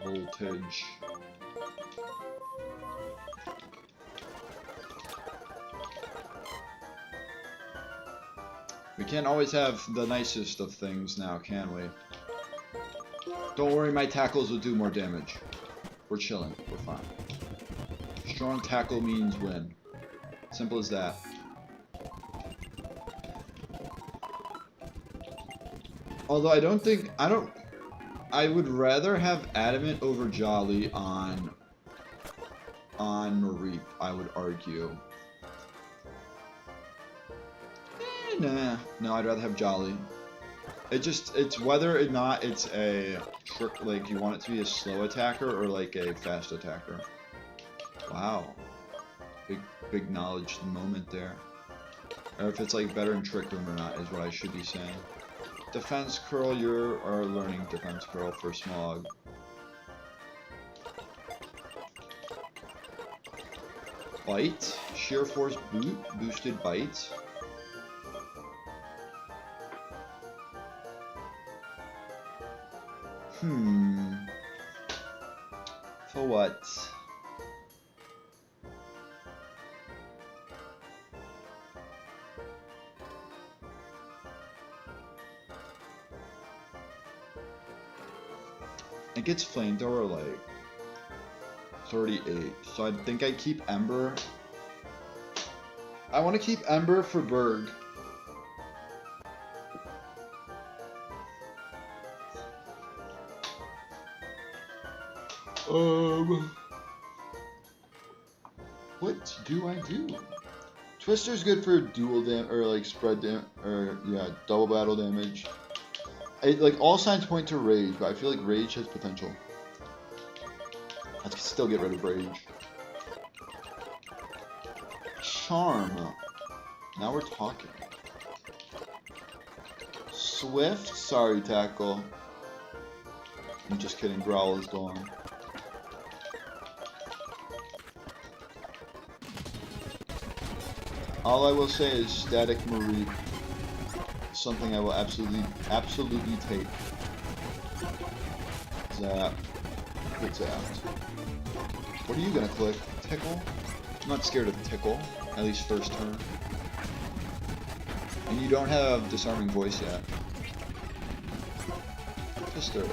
voltage. We can't always have the nicest of things now, can we? Don't worry, my tackles will do more damage. We're chilling. We're fine. Strong tackle means win. Simple as that. Although I would rather have Adamant over Jolly on Mareep, I would argue. Nah, no, I'd rather have Jolly. It's whether or not it's a trick, like you want it to be a slow attacker or like a fast attacker. Wow. Big knowledge moment there. Or if it's like better in Trick Room or not is what I should be saying. Defense Curl, you are learning Defense Curl for Smog. Bite, Sheer Force boosted Bite. For what? It gets Flamethrower like 38, so I think I keep Ember. I want to keep Ember for Berg. What do I do? Twister's good for dual or like spread or yeah, double battle damage. Like all signs point to Rage, but I feel like Rage has potential. I can still get rid of Rage. Charm. Now we're talking. Swift. Sorry, Tackle. I'm just kidding. Growl is gone. All I will say is Static Mareep. Something I will absolutely take. Zap. Good zap. What are you gonna click? Tickle? I'm not scared of Tickle, at least first turn. And you don't have Disarming Voice yet. Just throw it.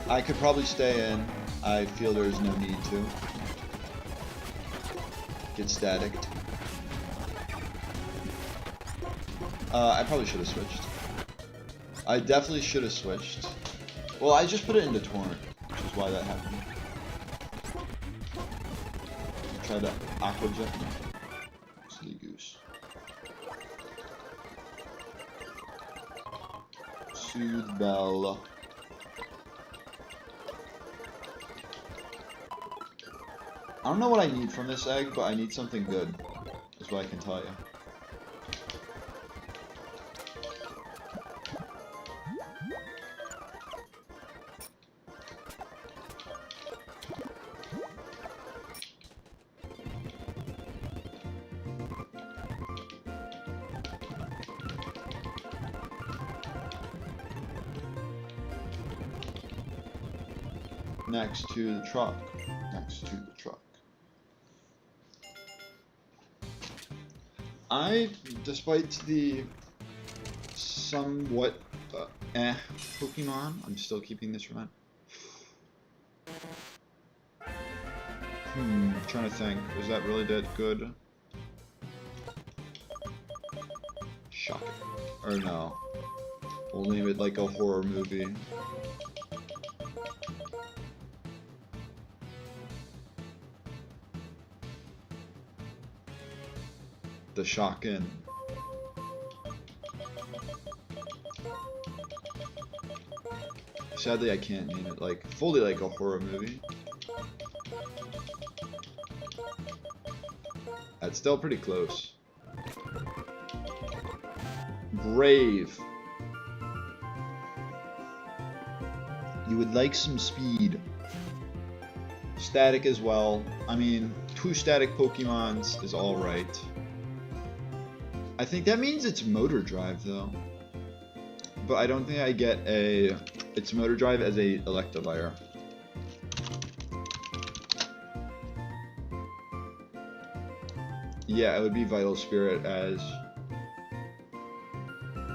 I could probably stay in. I feel there's no need to. Get staticked. I probably should have switched. I definitely should have switched. Well, I just put it into Torrent, which is why that happened. Try to Aqua Jet. Silly goose. Soothe Bell. I don't know what I need from this egg, but I need something good, is what I can tell you. Next to the truck. Next to the truck. Despite the somewhat Pokemon, I'm still keeping this around. I'm trying to think. Was that really that good? Shocking. Or no. We'll name it like a horror movie. The Shocking. Sadly, I can't name it like fully like a horror movie. That's still pretty close. Brave. You would like some speed. Static as well. I mean, 2 static Pokemons is alright. I think that means it's motor drive though. but I don't think I get its motor drive as a Electivire. Yeah, it would be Vital Spirit as...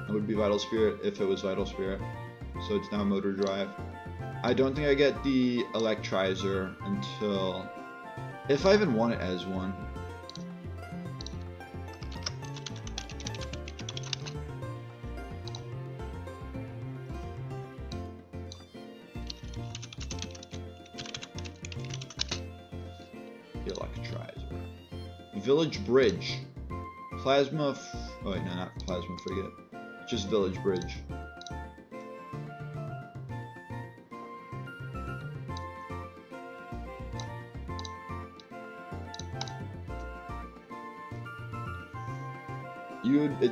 It would be Vital Spirit if it was Vital Spirit. So it's now motor drive. I don't think I get the Electrizer until... If I even want it as one. The Electrizer. Village Bridge. Plasma... Oh wait, no, not Plasma Frigate. Just Village Bridge.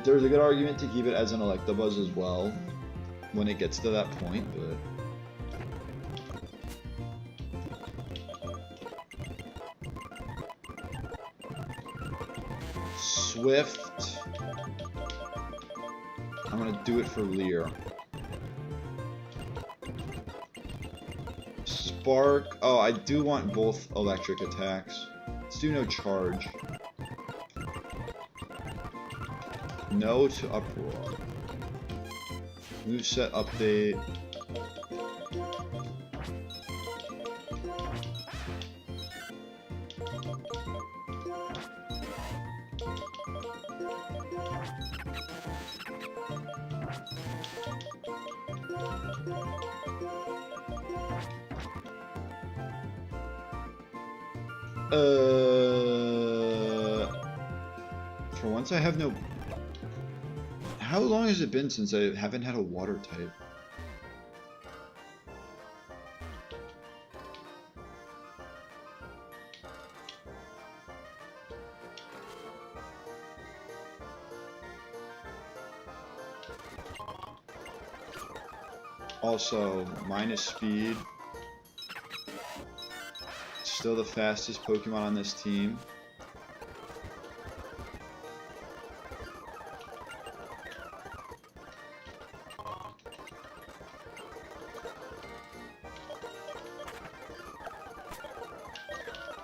There's a good argument to keep it as an Electabuzz as well when it gets to that point, but... Swift. I'm gonna do it for Leer. Spark. Oh, I do want both electric attacks. Let's do no charge. No to Uproar. Moveset update. For once I have no... How long has it been since I haven't had a water type? Also, minus speed. Still the fastest Pokemon on this team.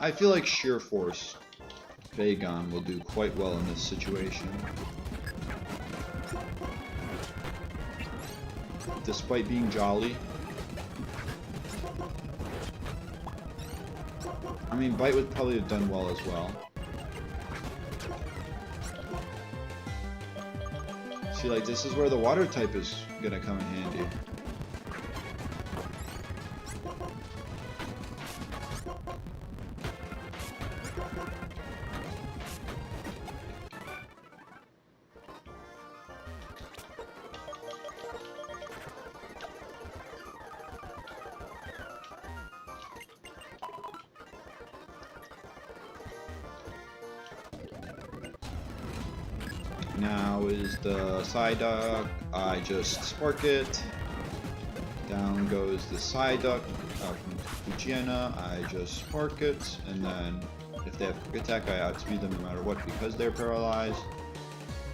I feel like Sheer Force Vagon will do quite well in this situation. Despite being jolly. I mean, Bite would probably have done well as well. See, like, this is where the water type is gonna come in handy. Now is the Psyduck. I just spark it. Down goes the Psyduck. Fujiana. I just spark it. And then if they have quick attack, I outspeed them no matter what because they're paralyzed.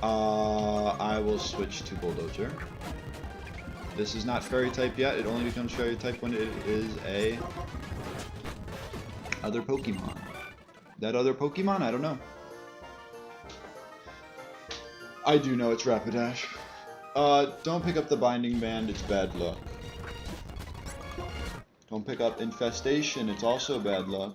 I will switch to Bulldozer. This is not Fairy type yet. It only becomes Fairy type when it is a other Pokemon. That other Pokemon? I don't know. I do know it's Rapidash. Don't pick up the Binding Band, it's bad luck. Don't pick up Infestation, it's also bad luck.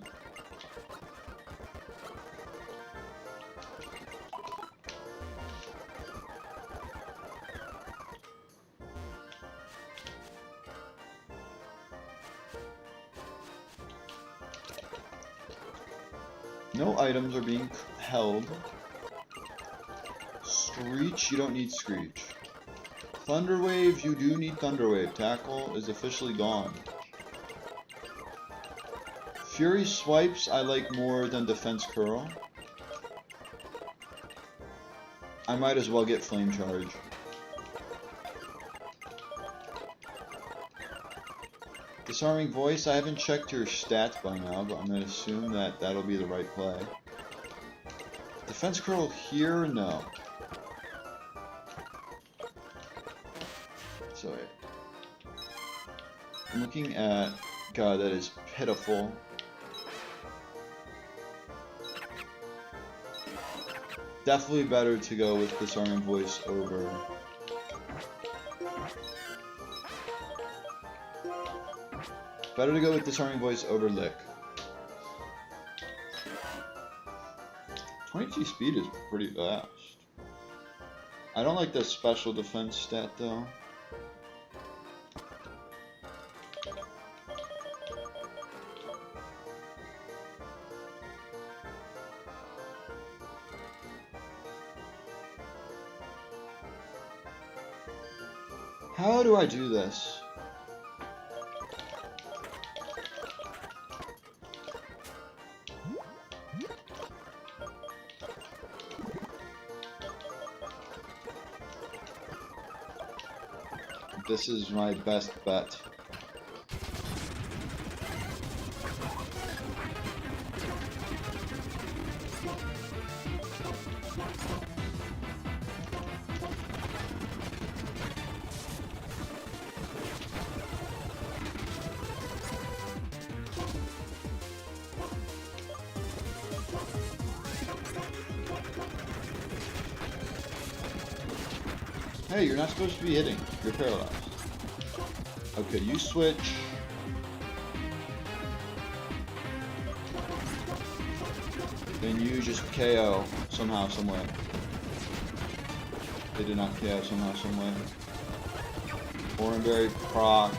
No items are being held. Screech, you don't need Screech. Thunder Wave, you do need Thunder Wave. Tackle is officially gone. Fury Swipes, I like more than Defense Curl. I might as well get Flame Charge. Disarming Voice, I haven't checked your stats by now, but I'm going to assume that that'll be the right play. Defense Curl here? No. I'm looking at... God, that is pitiful. Definitely better to go with disarming voice over... Better to go with disarming voice over lick. 22 speed is pretty fast. I don't like the special defense stat though. How do I do this? This is my best bet. Hey, you're not supposed to be hitting. You're paralyzed. Okay, you switch. Then you just KO somehow, someway. They did not KO somehow, someway. Oranberry procs.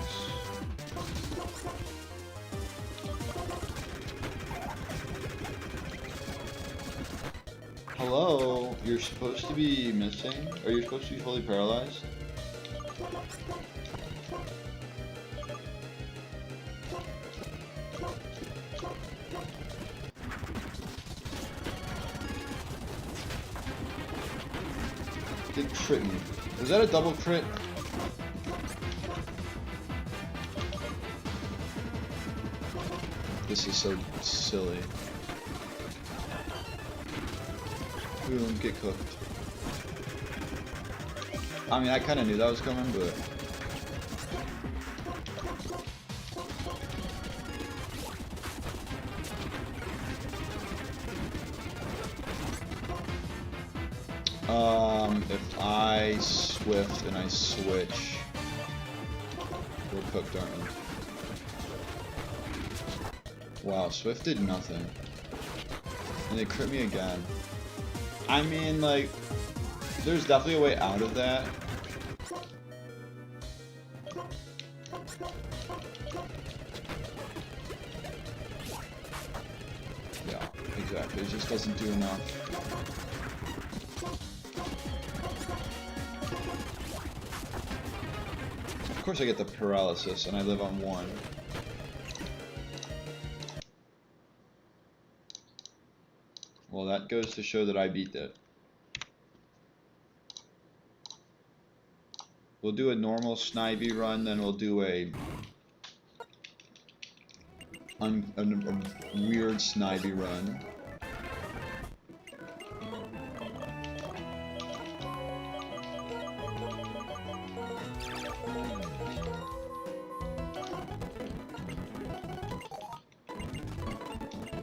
Hello? You're supposed to be missing? Or you're supposed to be fully paralyzed? Did crit me. Was that a double crit? This is so silly. Boom, get cooked. I mean, I kind of knew that was coming, but... If I swift and I switch, we're cooked, aren't we? Wow, swift did nothing. And they crit me again. I mean, like, there's definitely a way out of that. Yeah, exactly. It just doesn't do enough. Of course I get the paralysis, and I live on 1. Well, that goes to show that I beat it. We'll do a normal Snivy run, then we'll do a weird Snivy run.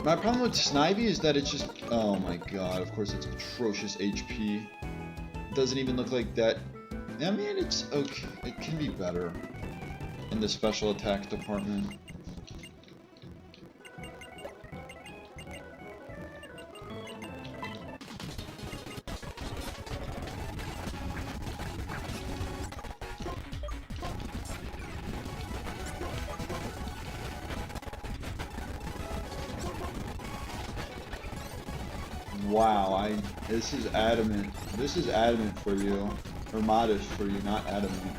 My problem with Snivy is that it's just... Oh my god, of course it's atrocious HP. It doesn't even look like that. I mean, it's okay. It can be better in the special attack department. Wow, this is adamant. This is adamant for you. Or modest for you, not adamant.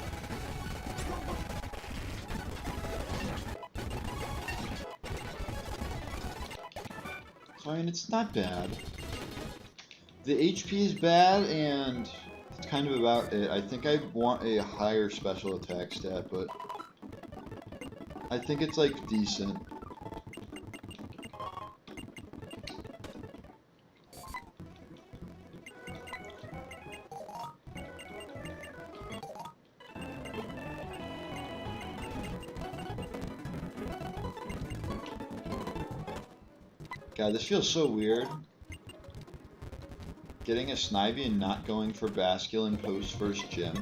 So I mean, it's not bad. The HP is bad, and it's kind of about it. I think I want a higher special attack stat, but I think it's like decent. God, this feels so weird. Getting a Snivy and not going for Basculin post first gym.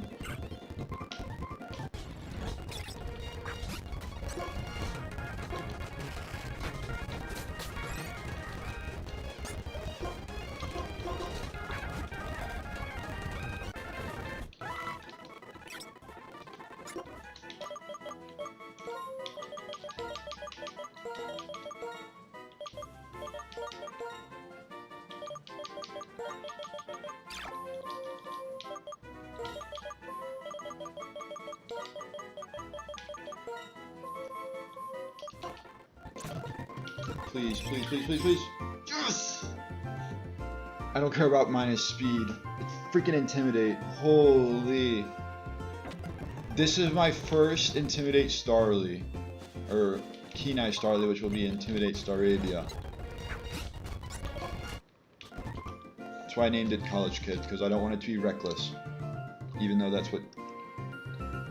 Please, please, please, please, please. Yes! I don't care about minus speed. It's freaking Intimidate. Holy. This is my first Intimidate Starly. Or Kenai Starly, which will be Intimidate Staravia. That's why I named it College Kid, because I don't want it to be reckless. Even though that's what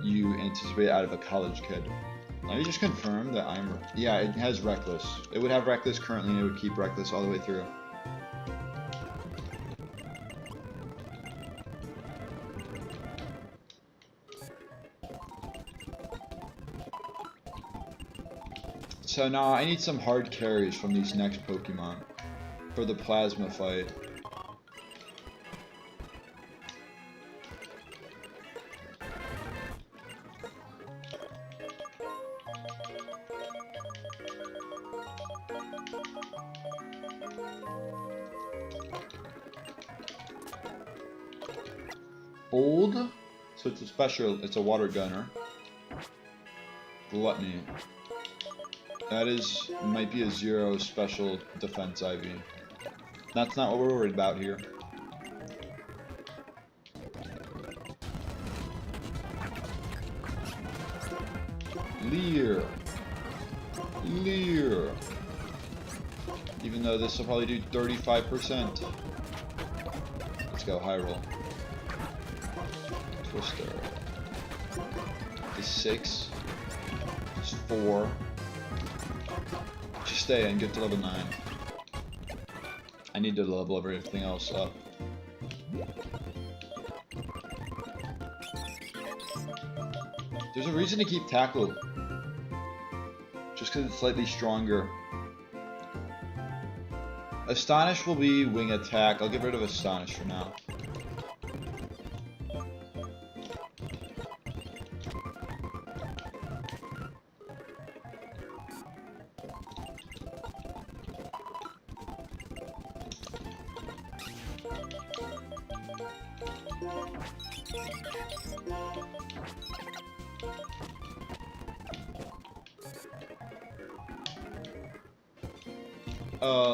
you anticipate out of a college kid. Let me just confirm that I'm... Yeah, it has Reckless. It would have Reckless currently, and it would keep Reckless all the way through. So now I need some hard carries from these next Pokemon for the Plasma fight. Old, so it's a special, it's a water gunner. Gluttony. That is, might be a 0 special defense IV. That's not what we're worried about here. Leer. Leer. Even though this will probably do 35%. Let's go, high roll. Twister. Is 6. It's 4. Just stay and get to level 9. I need to level everything else up. There's a reason to keep Tackle. Just because it's slightly stronger. Astonish will be wing attack. I'll get rid of Astonish for now.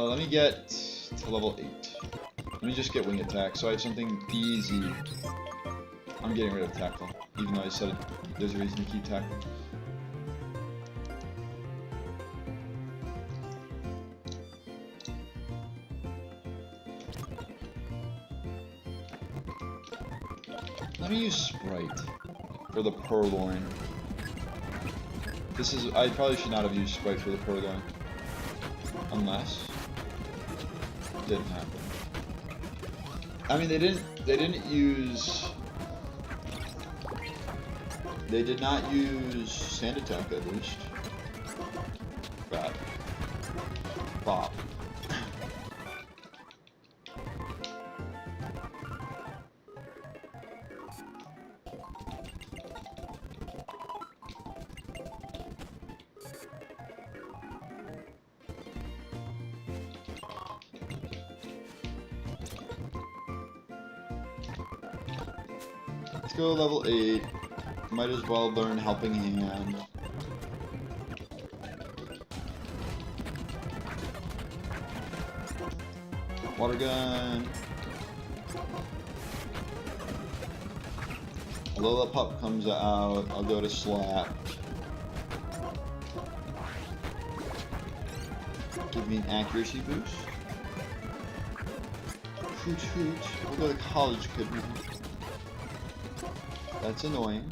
Let me get to level 8. Let me just get wing attack, so I have something easy. I'm getting rid of tackle, even though I said there's a reason to keep tackle. Let me use Sprite for the Purloin. This is, I probably should not have used Sprite for the Purloin. Unless it didn't happen. I mean, they didn't use, they did not use Sand Attack at least. Bad. Bob. Let's go level 8. Might as well learn Helping Hand. Water Gun. Lillipup comes out. I'll go to Slap. Give me an accuracy boost. Hoot hoot. We'll go to College Kid. That's annoying.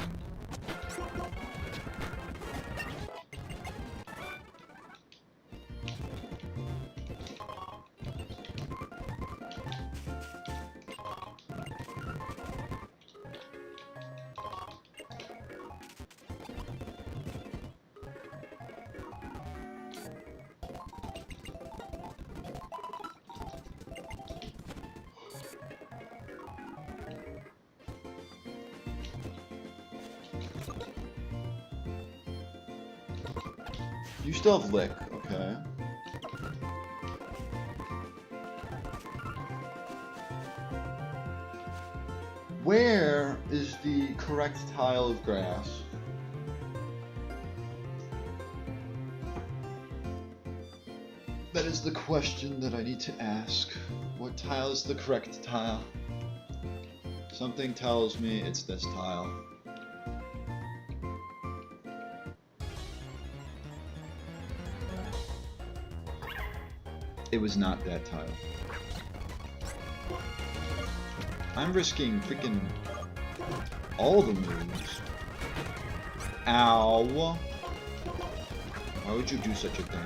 You still have lick, okay. Where is the correct tile of grass? That is the question that I need to ask. What tile is the correct tile? Something tells me it's this tile. It was not that tile. I'm risking freaking all the moves. Ow. Why would you do such a thing?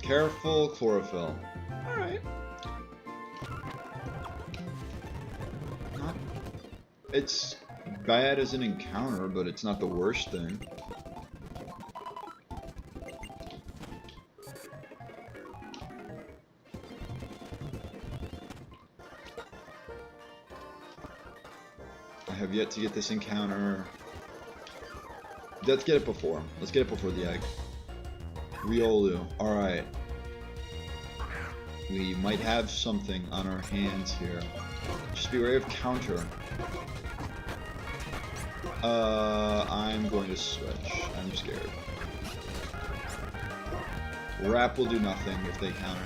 Careful, chlorophyll. Alright. It's bad as an encounter, but it's not the worst thing. I have yet to get this encounter. Let's get it before. Let's get it before the egg. Riolu. Alright. We might have something on our hands here. Just be wary of counter. I'm going to switch. I'm scared. Wrap will do nothing if they counter.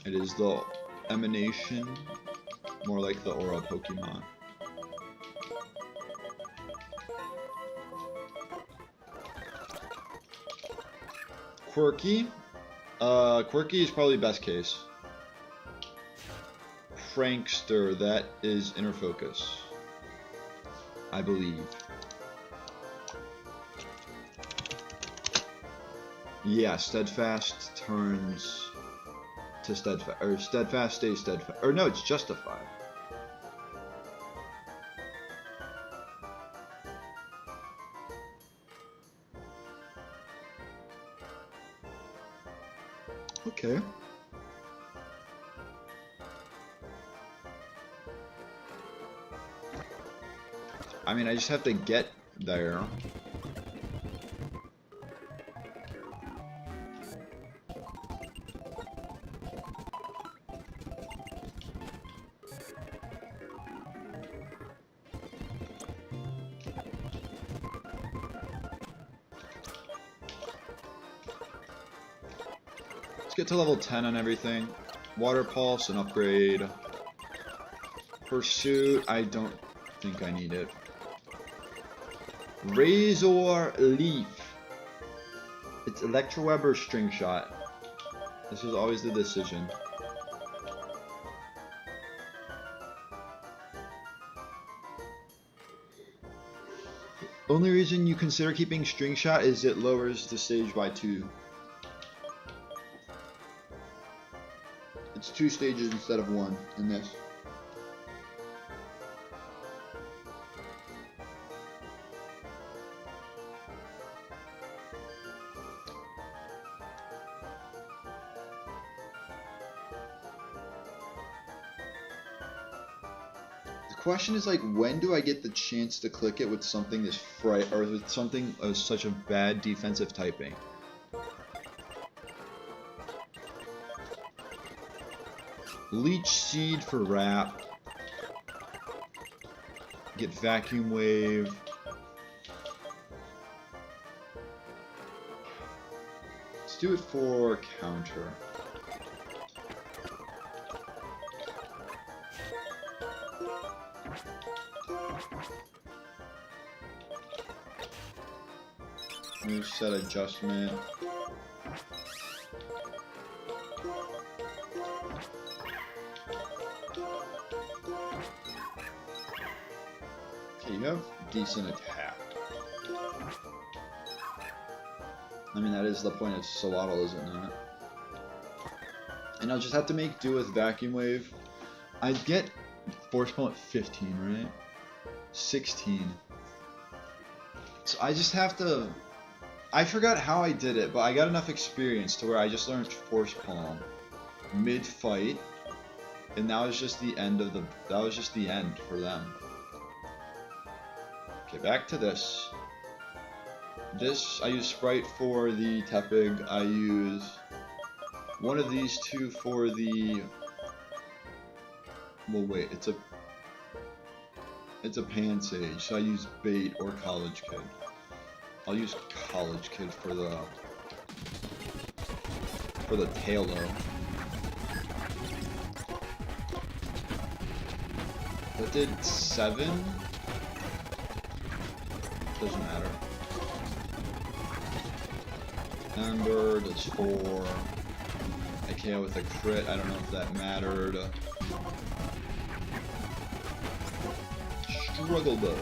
It is the emanation, more like the aura Pokemon. Quirky. Quirky is probably best case. Prankster, that is inner focus, I believe. Yeah, steadfast turns to steadfast, or steadfast stays steadfast, or no, it's justify. Okay. I mean, I just have to get there. Get to level 10 on everything. Water Pulse, an upgrade. Pursuit, I don't think I need it. Razor Leaf. It's Electroweb or String Shot. This is always the decision. Only reason you consider keeping String Shot is it lowers the stage by 2. It's 2 stages instead of 1 in this. The question is like, when do I get the chance to click it with something this fright, or with something of such a bad defensive typing? Leech Seed for Wrap. Get Vacuum Wave. Let's do it for counter. Moveset adjustment. You have decent attack. I mean, that is the point of Swaddle, is it not? And I'll just have to make do with Vacuum Wave. I get Force Pummel at 15, right? 16. So I just have to... I forgot how I did it, but I got enough experience to where I just learned Force Palm mid-fight, and that was just the end of the... That was just the end for them. Okay, back to this. This, I use Sprite for the Tepig. I use one of these two for the... Well, wait, it's a Pansage, so I use Bait or College Kid. I'll use College Kid for the Tailo. That did 7? Doesn't matter. Ember does 4. I KO with a crit, I don't know if that mattered. Struggle Bow.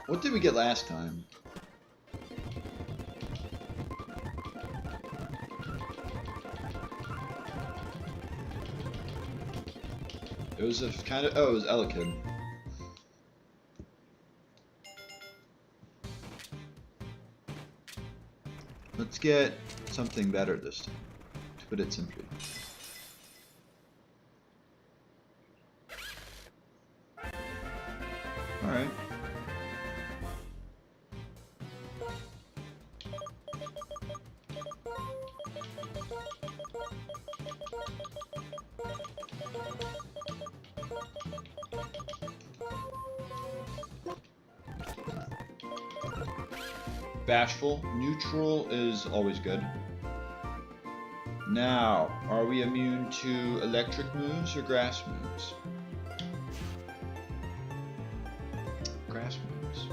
What did we get last time? It was a kind of... Oh, it was Elekid. Let's get something better this time, to put it simply. Alright. Bashful. Neutral is always good. Now, are we immune to electric moves or grass moves? Grass moves.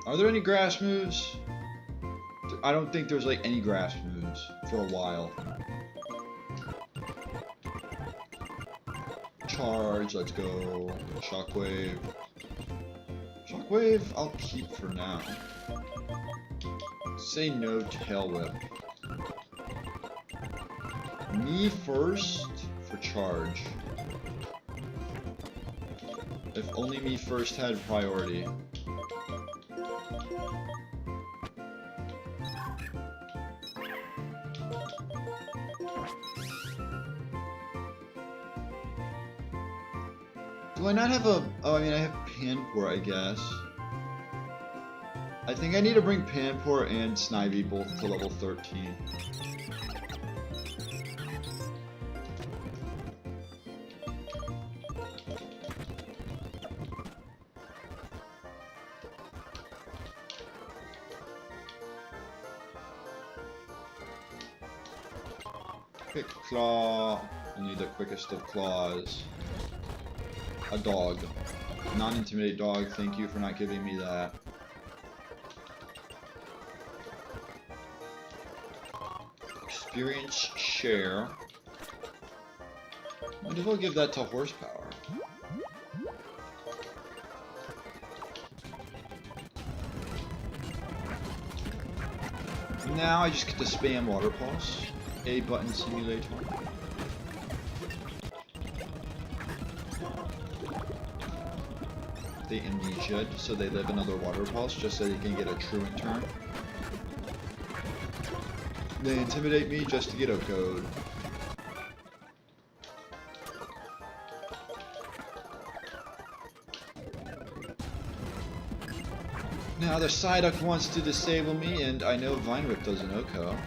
Are there any grass moves? I don't think there's like any grass moves for a while. Charge, let's go. Shockwave. Shockwave, I'll keep for now. Say no Tail Whip. Me first for charge. If only me first had priority. Do I not have a... Oh, I mean, I have Panpour, I guess. I think I need to bring Panpour and Snivy both to level 13. Quick Claw. Only the quickest of claws. A dog. Non-intimidate dog, thank you for not giving me that. Experience share. Might as well give that to horsepower. Now I just get to spam Water Pulse. A button simulator. They amnesia, so they live another Water Pulse just so they can get a truant turn. They intimidate me just to get a code. Now the Psyduck wants to disable me, and I know Vine Whip does an OHKO.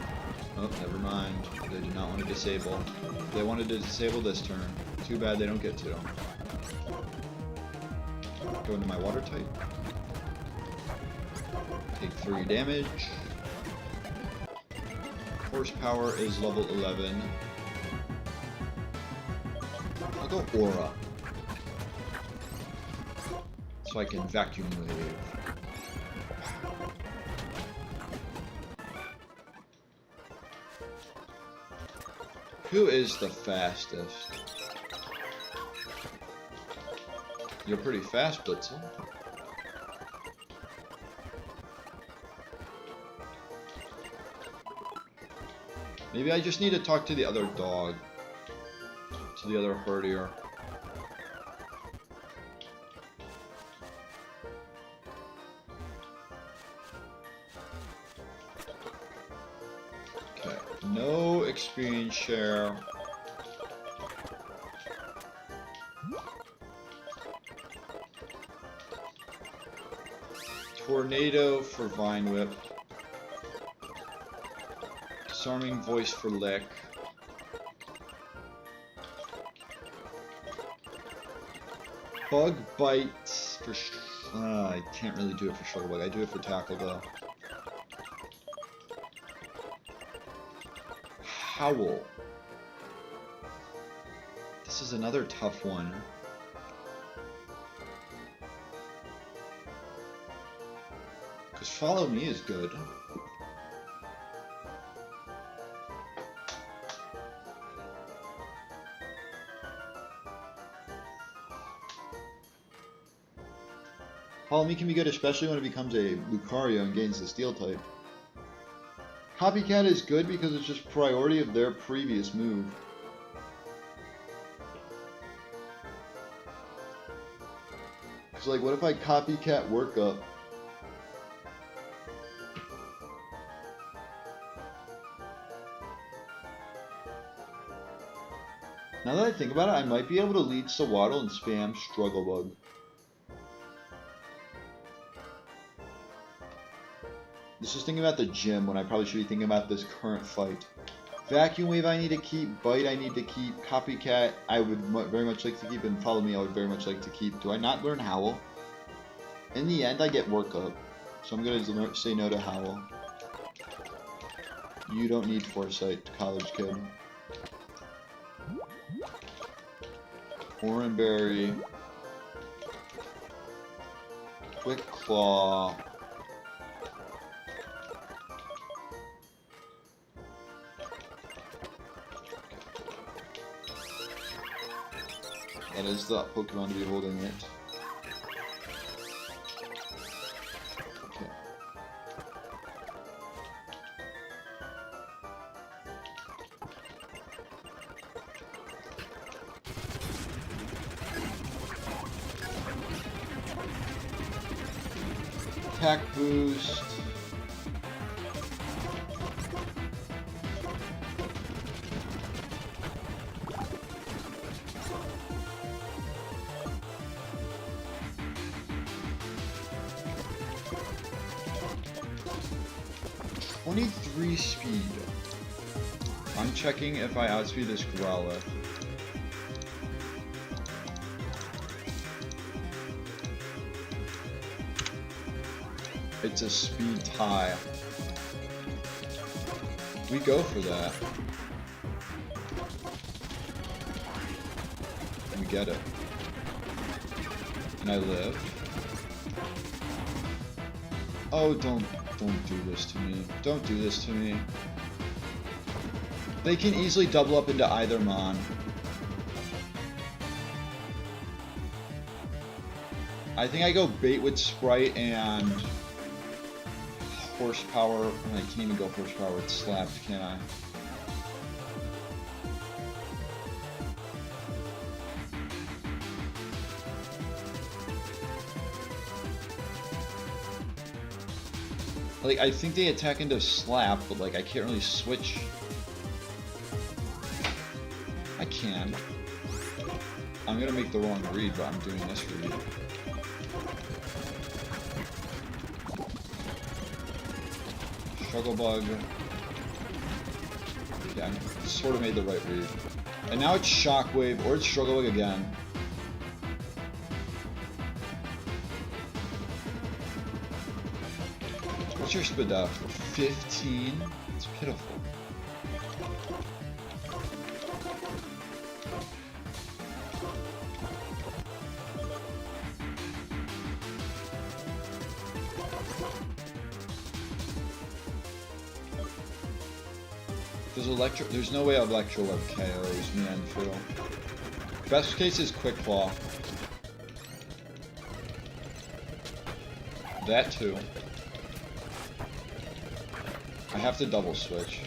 Oh, never mind. They do not want to disable. They wanted to disable this turn. Too bad they don't get to. Go into my water type. Take 3 damage. Horsepower is level 11. I'll go Aura. So I can vacuum wave. Who is the fastest? You're pretty fast, Blitzel. Maybe I just need to talk to the other dog. To the other herdier. Okay, no experience share. Tornado for Vine Whip. Disarming Voice for Lick. Bug Bite for... I can't really do it for Struggle Bug. I do it for Tackle though. Howl. This is another tough one. Because Follow Me is good. Follow Me can be good, especially when it becomes a Lucario and gains the Steel type. Copycat is good because it's just priority of their previous move. Because, like, what if I Copycat Work Up? Now that I think about it, I might be able to lead Sawaddle and spam Struggle Bug. This is thinking about the gym when I probably should be thinking about this current fight. Vacuum Wave I need to keep, Bite I need to keep, Copycat I would very much like to keep, and Follow Me I would very much like to keep. Do I not learn Howl? In the end I get Work Up, so I'm going to say no to Howl. You don't need Foresight, college kid. Oranberry. Quick Claw. That is the Pokemon to be holding it. Okay. Attack boost. Speed. I'm checking if I outspeed this Growlithe. It's a speed tie. We go for that. We get it. And I live. Oh, don't do this to me. Don't do this to me. They can easily double up into either Mon. I think I go Bait with Sprite and Horsepower. I can't even go Horsepower with Slapped, can I? Like, I think they attack into Slap, but like, I can't really switch. I can. I'm gonna make the wrong read, but I'm doing this read. Struggle Bug. Yeah, I sort of made the right read. And now it's Shockwave, or it's Struggle Bug again. What's your Spadef? 15? It's pitiful. There's no way Electro Web KOs Manfield. Best case is Quick Claw. That too. I have to double switch.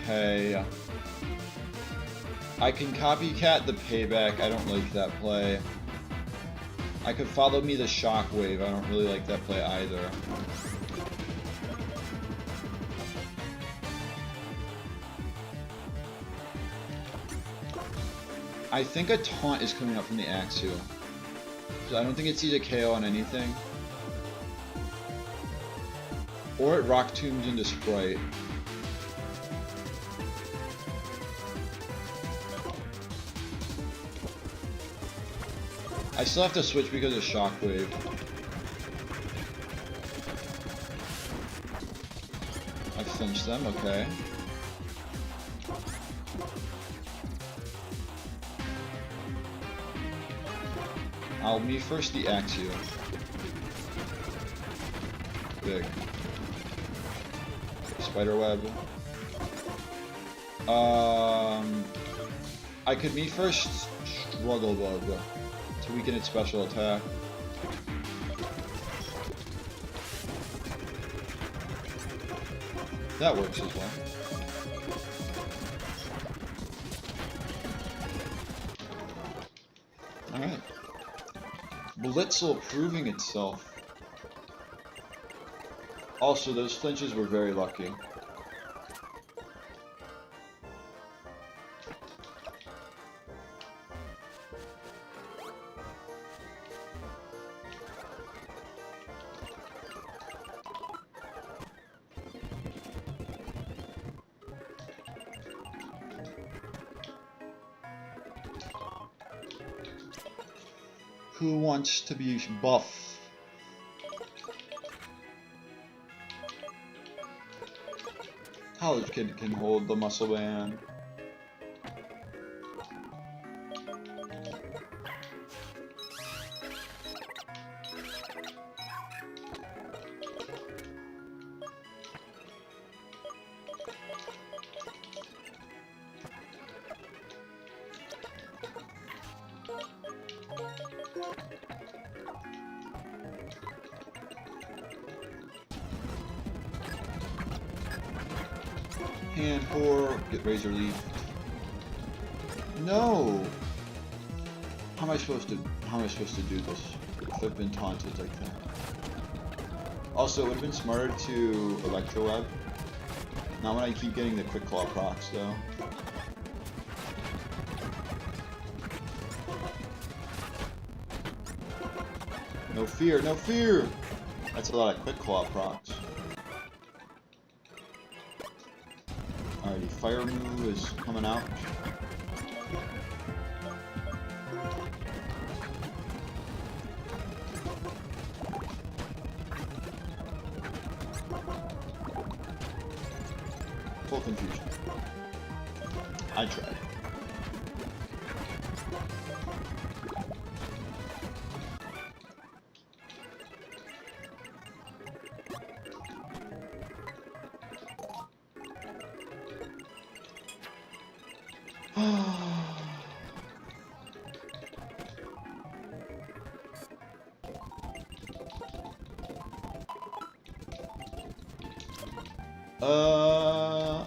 Hey, I can copycat the payback. I don't like that play. I could follow me the shockwave. I don't really like that play either. I think a taunt is coming up from the Axew. I don't think it sees a KO on anything. Or it Rock Tombs into Sprite. I still have to switch because of Shockwave. I flinched them, okay. I'll me first the Axew. Big. Spiderweb. I could me first Struggle Bug to weaken its special attack. That works as well. Alright. Blitzel proving itself. Also, those flinches were very lucky. Who wants to be buff? College kid can hold the muscle band. Hand whore, get Razor Leaf. No! How am I supposed to do this if I've been taunted like that? Also, it would have been smarter to Electro Web. Not when I keep getting the Quick Claw procs though. No fear, no fear! That's a lot of Quick Claw procs. Alrighty, Fire Move is coming out. Full confusion. I tried.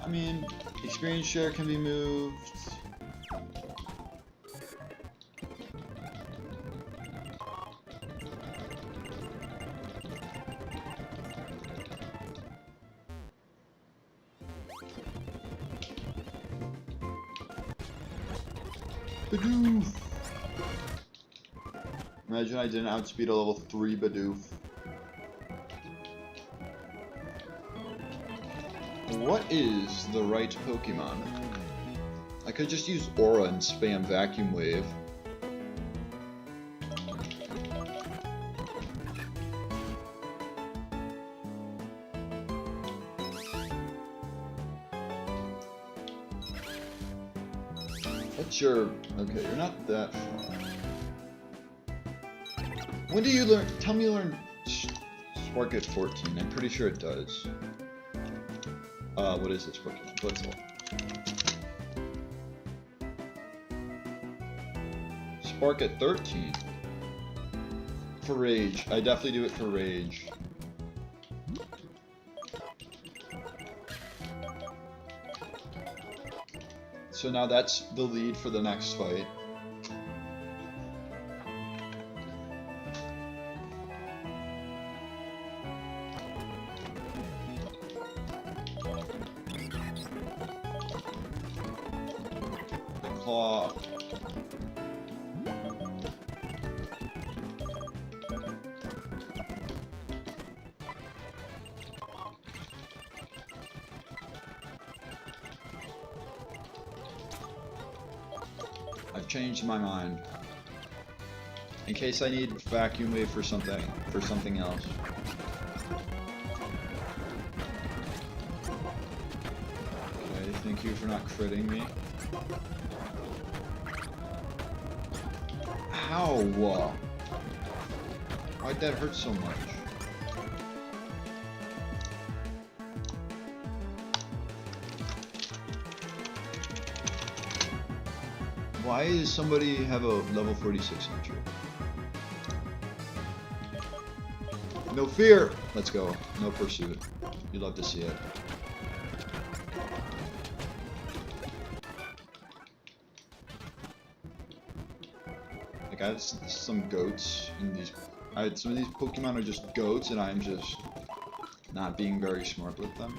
I mean, experience share can be moved. Bidoof! Imagine I didn't outspeed a level 3 Bidoof. What is the right Pokemon? I could just use Aura and spam Vacuum Wave. What's your... Okay, you're not that far. When do you learn... Tell me you learn Spark at 14. I'm pretty sure it does. What is this Pokemon? Blitzle. Spark at 13. For Rage. I definitely do it for Rage. So now that's the lead for the next fight. The claw. I've changed my mind. In case I need Vacuum Wave for something else. Okay, thank you for not critting me. Ow! Why'd that hurt so much? Why does somebody have a level 46 entry? No fear! Let's go. No pursuit. You love to see it. Like, I have some goats in these... some of these Pokemon are just goats, and I'm just not being very smart with them.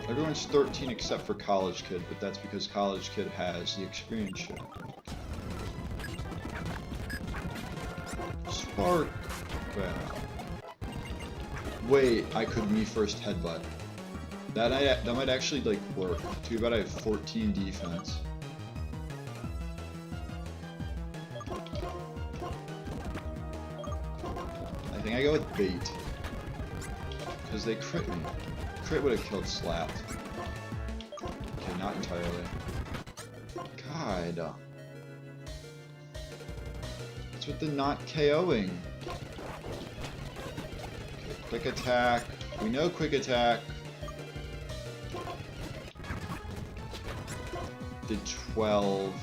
Everyone's 13 except for College Kid, but that's because College Kid has the experience shit. Spark! Wait, I could me first headbutt. That might actually like work. Too bad I have 14 defense. I think I go with bait. Because they crit me. Crit would have killed Slap. Okay, not entirely. God. What's with the not KOing? Okay, quick attack. We know quick attack. Did 12.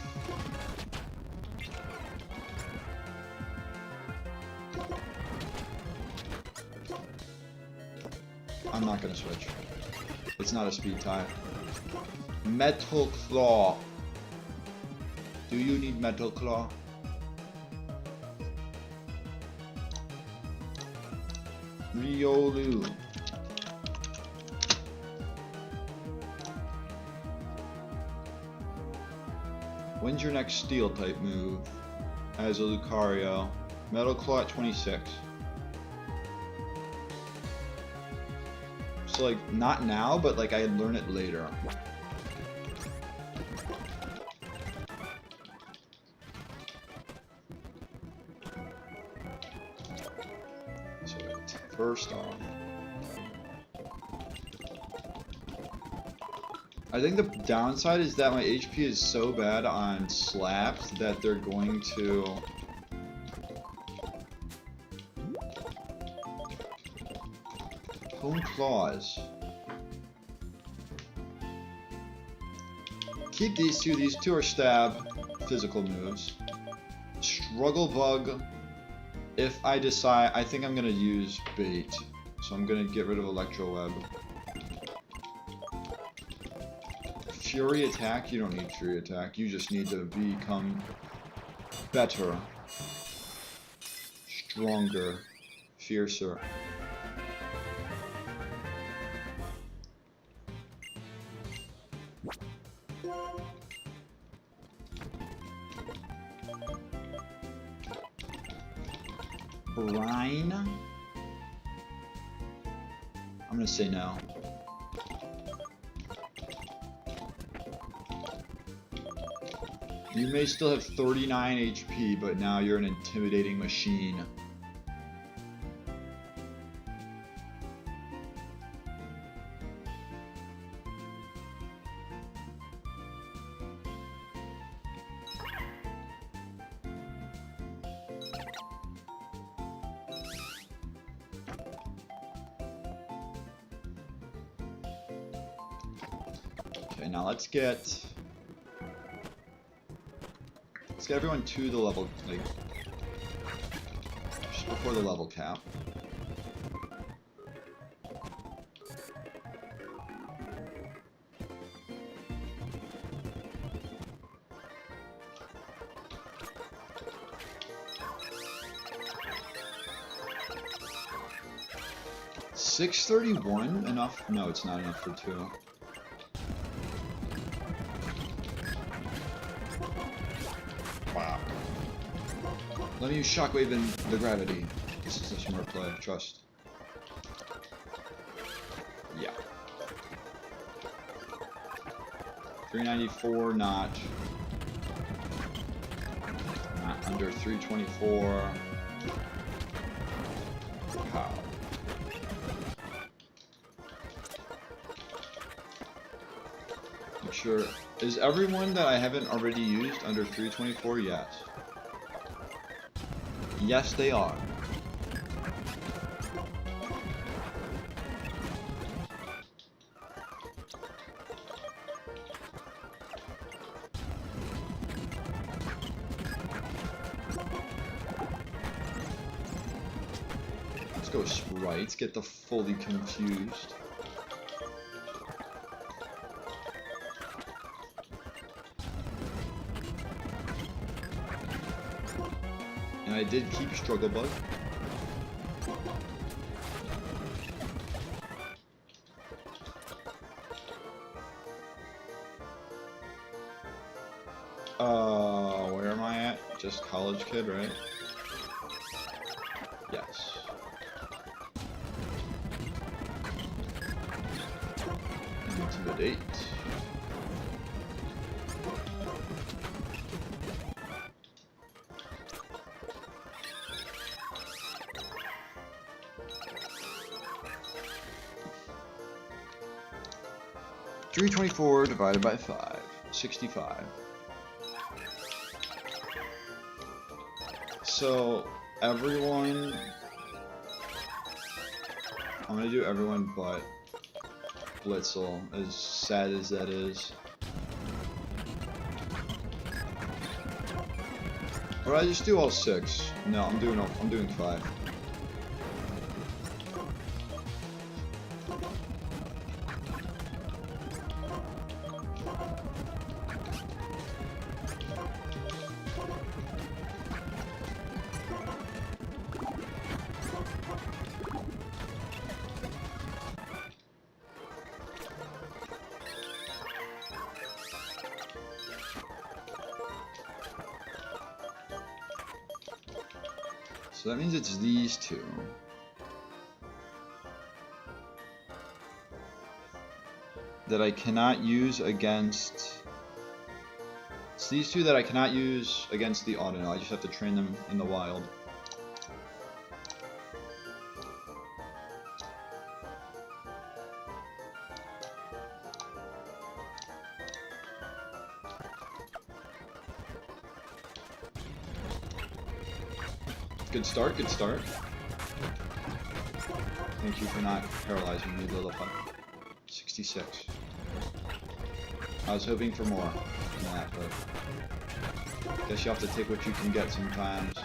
I'm not gonna switch. It's not a speed type. Metal Claw. Do you need Metal Claw? Riolu. When's your next Steel type move? As a Lucario. Metal Claw at 26. So like, not now, but like I'd learn it later. So first off, I think the downside is that my HP is so bad on slaps that they're going to... Hone Claws. Keep these two. These two are stab, physical moves. Struggle Bug. If I decide, I think I'm gonna use bait, so I'm gonna get rid of Electro Web. Fury Attack. You don't need Fury Attack. You just need to become better, stronger, fiercer. Brine? I'm gonna say no. You may still have 39 HP, but now you're an intimidating machine. Okay, now let's get everyone to the level, like, just before the level cap. $631 enough? No, it's not enough for 2. Wow. Let me use Shockwave and the gravity. This is a smart play, trust. Yeah. 394, not under 324. How? I'm sure. Is everyone that I haven't already used under 324? Yes. Yes, they are. Let's go sprites, get the fully confused. And I did keep Struggle Bug. Where am I at? Just college kid, right? Yes. Intimidate. $324 divided by 5, 65. So everyone, I'm gonna do everyone but Blitzel, as sad as that is. Or I just do all 6. No, I'm doing 5. So that means it's these 2. That I cannot use against... It's these 2 that I cannot use against the Audino. I just have to train them in the wild. Good start, good start. Thank you for not paralyzing me, Liliput. 66. I was hoping for more than that, but guess you have to take what you can get sometimes.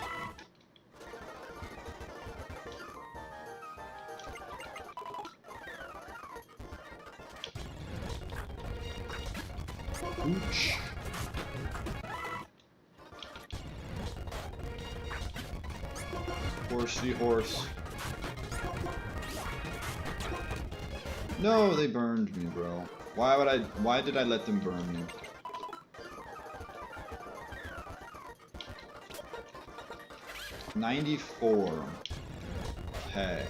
Ooch. Horsey horse. No, they burned me, bro. Why did I let them burn me? $94. Okay.